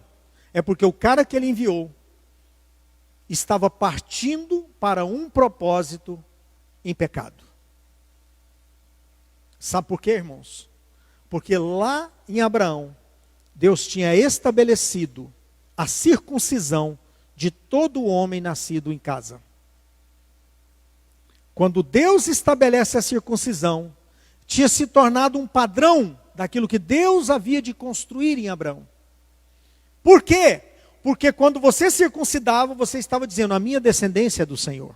é porque o cara que ele enviou estava partindo para um propósito em pecado. Sabe por quê, irmãos? Porque lá em Abraão, Deus tinha estabelecido a circuncisão de todo homem nascido em casa. Quando Deus estabelece a circuncisão, tinha se tornado um padrão daquilo que Deus havia de construir em Abraão. Por quê? Porque quando você circuncidava, você estava dizendo: a minha descendência é do Senhor.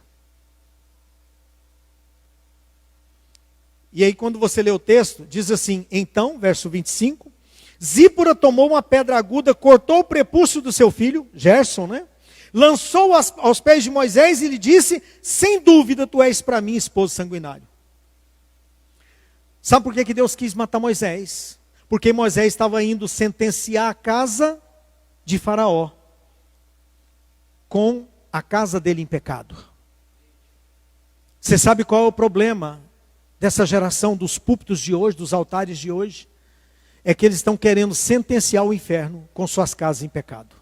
E aí quando você lê o texto, diz assim: então, verso 25, Zípora tomou uma pedra aguda, cortou o prepúcio do seu filho, Gerson, né? Lançou aos pés de Moisés e lhe disse: sem dúvida tu és para mim esposo sanguinário. Sabe por que Deus quis matar Moisés? Porque Moisés estava indo sentenciar a casa de Faraó com a casa dele em pecado. Você sabe qual é o problema dessa geração dos púlpitos de hoje, dos altares de hoje? É que eles estão querendo sentenciar o inferno com suas casas em pecado.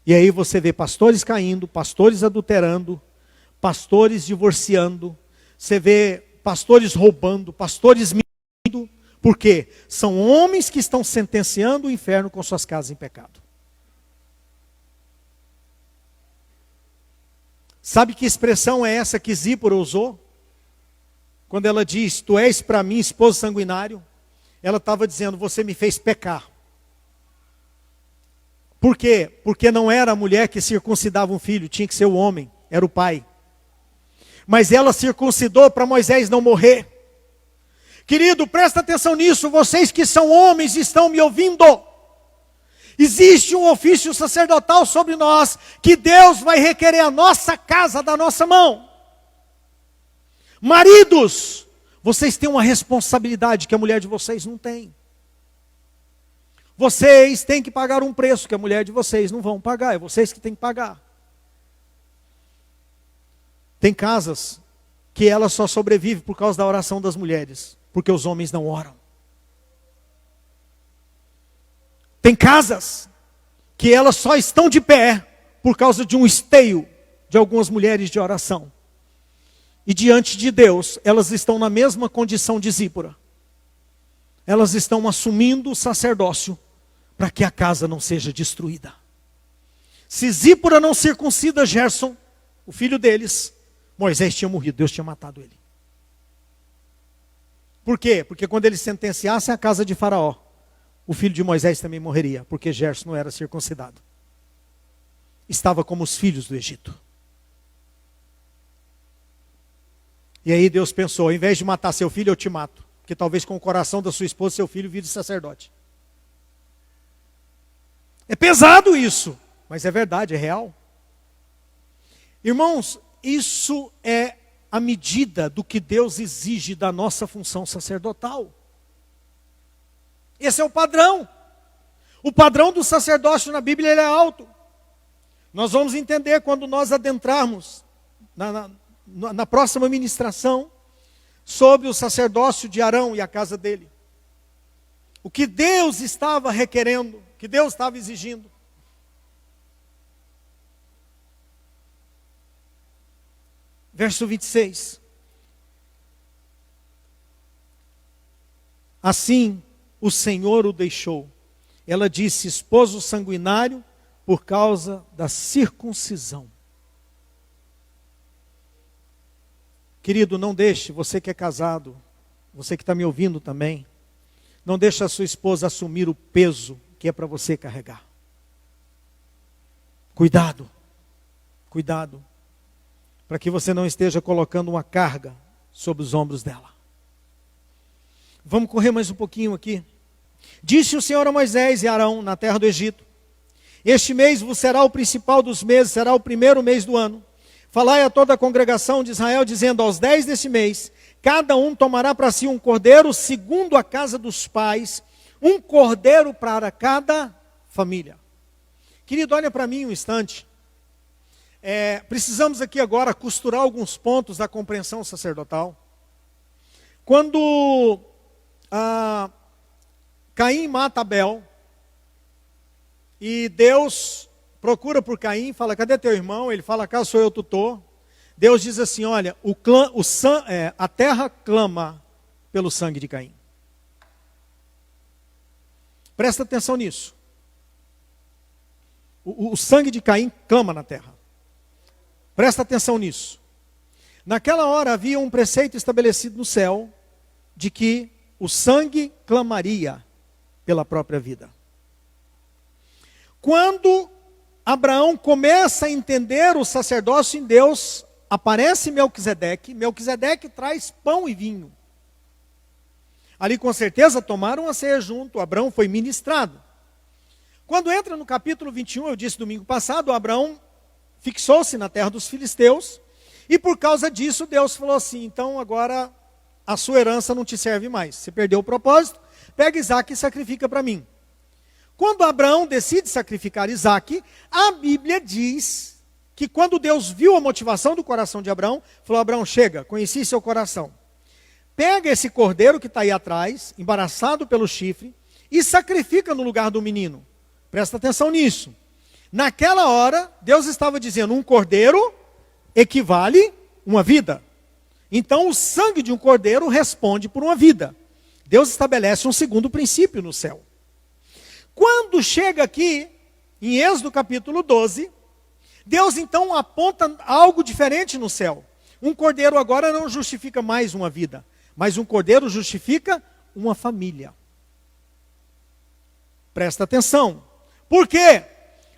E aí você vê pastores caindo, pastores adulterando, pastores divorciando, você vê pastores roubando, pastores mentindo. Por quê? São homens que estão sentenciando o inferno com suas casas em pecado. Sabe que expressão é essa que Zípora usou? Quando ela diz: tu és para mim esposo sanguinário, ela estava dizendo: você me fez pecar. Por quê? Porque não era a mulher que circuncidava um filho, tinha que ser o homem, era o pai. Mas ela circuncidou para Moisés não morrer. Querido, presta atenção nisso, vocês que são homens estão me ouvindo. Existe um ofício sacerdotal sobre nós, que Deus vai requerer a nossa casa da nossa mão. Maridos, vocês têm uma responsabilidade que a mulher de vocês não tem. Vocês têm que pagar um preço que a mulher de vocês não vão pagar, é vocês que têm que pagar. Tem casas que ela só sobrevive por causa da oração das mulheres, porque os homens não oram. Tem casas que elas só estão de pé por causa de um esteio de algumas mulheres de oração. E diante de Deus, elas estão na mesma condição de Zípora. Elas estão assumindo o sacerdócio para que a casa não seja destruída. Se Zípora não circuncida Gerson, o filho deles, Moisés tinha morrido, Deus tinha matado ele. Por quê? Porque quando eles sentenciassem a casa de Faraó, o filho de Moisés também morreria, porque Gerson não era circuncidado. Estava como os filhos do Egito. E aí Deus pensou, ao invés de matar seu filho, eu te mato. Porque talvez com o coração da sua esposa, seu filho vire sacerdote. É pesado isso, mas é verdade, é real. Irmãos, isso é a medida do que Deus exige da nossa função sacerdotal. Esse é o padrão. O padrão do sacerdócio na Bíblia ele é alto. Nós vamos entender quando nós adentrarmos na próxima ministração sobre o sacerdócio de Arão e a casa dele. O que Deus estava requerendo, o que Deus estava exigindo. Verso 26. Assim o Senhor o deixou. Ela disse, esposo sanguinário, por causa da circuncisão. Querido, não deixe, você que é casado, você que está me ouvindo também, não deixe a sua esposa assumir o peso que é para você carregar. Cuidado, cuidado, para que você não esteja colocando uma carga sobre os ombros dela. Vamos correr mais um pouquinho aqui. Disse o Senhor a Moisés e a Arão na terra do Egito, este mês vos será o principal dos meses, será o primeiro mês do ano. Falai a toda a congregação de Israel, dizendo, aos 10 deste mês, cada um tomará para si um cordeiro, segundo a casa dos pais, um cordeiro para cada família. Querido, olha para mim um instante. Precisamos aqui agora costurar alguns pontos da compreensão sacerdotal. Quando Caim mata Abel, e Deus procura por Caim e fala, cadê teu irmão? Ele fala, cá sou eu tutor. Deus diz assim, olha, a terra clama pelo sangue de Caim. Presta atenção nisso. O sangue de Caim clama na terra. Presta atenção nisso. Naquela hora havia um preceito estabelecido no céu, de que o sangue clamaria pela própria vida. Quando Abraão começa a entender o sacerdócio em Deus, aparece Melquisedeque. Melquisedeque traz pão e vinho. Ali com certeza tomaram a ceia junto, Abraão foi ministrado. Quando entra no capítulo 21, eu disse domingo passado, Abraão fixou-se na terra dos filisteus, e por causa disso Deus falou assim, então agora a sua herança não te serve mais, você perdeu o propósito, pega Isaque e sacrifica para mim. Quando Abraão decide sacrificar Isaque, a Bíblia diz que quando Deus viu a motivação do coração de Abraão, falou, Abraão, chega, conheci seu coração. Pega esse cordeiro que está aí atrás, embaraçado pelo chifre, e sacrifica no lugar do menino. Presta atenção nisso. Naquela hora, Deus estava dizendo, um cordeiro equivale uma vida. Então o sangue de um cordeiro responde por uma vida. Deus estabelece um segundo princípio no céu. Quando chega aqui, em Êxodo capítulo 12, Deus então aponta algo diferente no céu. Um cordeiro agora não justifica mais uma vida, mas um cordeiro justifica uma família. Presta atenção. Por quê?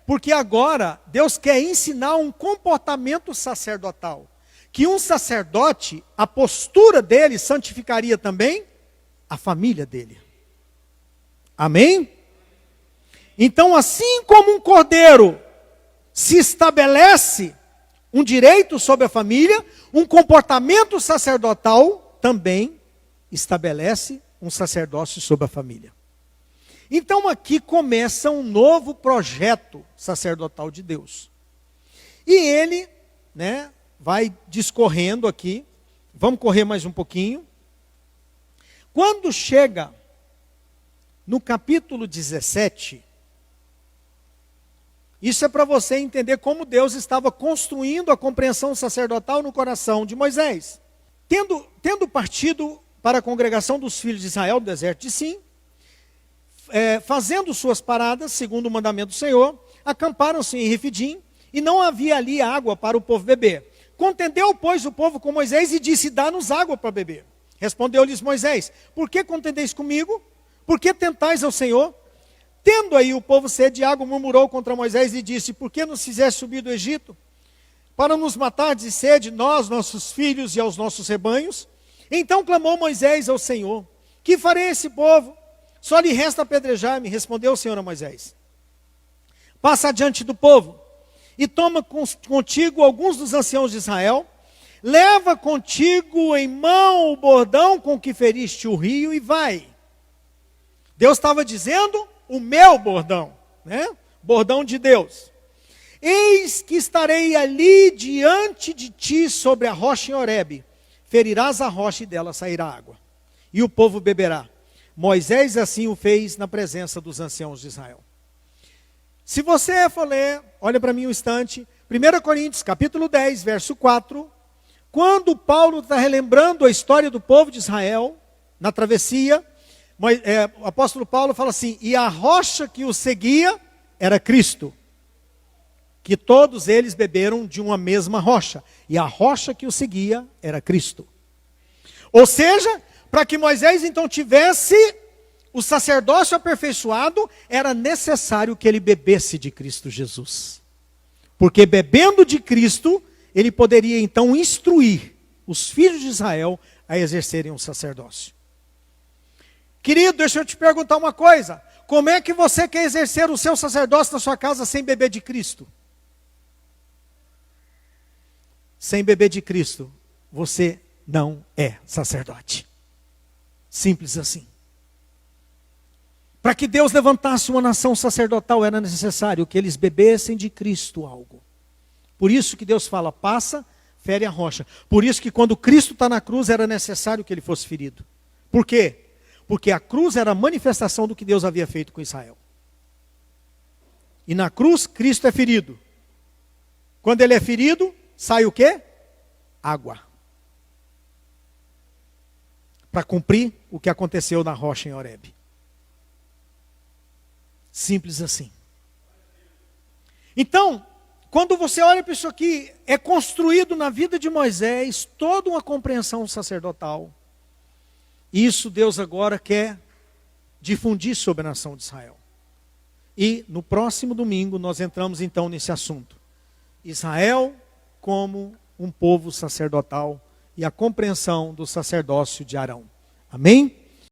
Porque agora Deus quer ensinar um comportamento sacerdotal. Que um sacerdote, a postura dele santificaria também a família dele. Amém? Então, assim como um cordeiro se estabelece um direito sobre a família, um comportamento sacerdotal também estabelece um sacerdócio sobre a família. Então aqui começa um novo projeto sacerdotal de Deus. E ele, vai discorrendo aqui, vamos correr mais um pouquinho. Quando chega no capítulo 17, isso é para você entender como Deus estava construindo a compreensão sacerdotal no coração de Moisés. Tendo partido para a congregação dos filhos de Israel do deserto de Sim, fazendo suas paradas, segundo o mandamento do Senhor, acamparam-se em Refidim, e não havia ali água para o povo beber. Contendeu, pois, o povo com Moisés e disse: dá-nos água para beber. Respondeu-lhes Moisés: por que contendeis comigo? Por que tentais ao Senhor? Tendo aí o povo sede de água, murmurou contra Moisés e disse: por que nos fizeste subir do Egito? Para nos matar de sede, nós, nossos filhos e aos nossos rebanhos? Então clamou Moisés ao Senhor: que farei a esse povo? Só lhe resta apedrejar-me. Respondeu o Senhor a Moisés: passa adiante do povo, e toma contigo alguns dos anciãos de Israel, leva contigo em mão o bordão com que feriste o rio, e vai. Deus estava dizendo: o meu bordão, né? Bordão de Deus. Eis que estarei ali diante de ti sobre a rocha em Horebe. Ferirás a rocha e dela sairá água, e o povo beberá. Moisés assim o fez na presença dos anciãos de Israel. Se você for ler, olha para mim um instante, 1 Coríntios capítulo 10, verso 4, quando Paulo está relembrando a história do povo de Israel, na travessia, o apóstolo Paulo fala assim: e a rocha que o seguia era Cristo, que todos eles beberam de uma mesma rocha, e a rocha que o seguia era Cristo. Ou seja, para que Moisés então tivesse o sacerdócio aperfeiçoado, era necessário que ele bebesse de Cristo Jesus. Porque bebendo de Cristo, ele poderia então instruir os filhos de Israel a exercerem o sacerdócio. Querido, deixa eu te perguntar uma coisa: como é que você quer exercer o seu sacerdócio na sua casa sem beber de Cristo? Sem beber de Cristo, você não é sacerdote. Simples assim. Para que Deus levantasse uma nação sacerdotal, era necessário que eles bebessem de Cristo algo. Por isso que Deus fala: passa, fere a rocha. Por isso que quando Cristo está na cruz, era necessário que ele fosse ferido. Por quê? Porque a cruz era a manifestação do que Deus havia feito com Israel. E na cruz, Cristo é ferido. Quando ele é ferido, sai o quê? Água. Para cumprir o que aconteceu na rocha em Horebe. Simples assim. Então, quando você olha para isso aqui, é construído na vida de Moisés toda uma compreensão sacerdotal. Isso Deus agora quer difundir sobre a nação de Israel. E no próximo domingo nós entramos então nesse assunto. Israel como um povo sacerdotal e a compreensão do sacerdócio de Arão. Amém?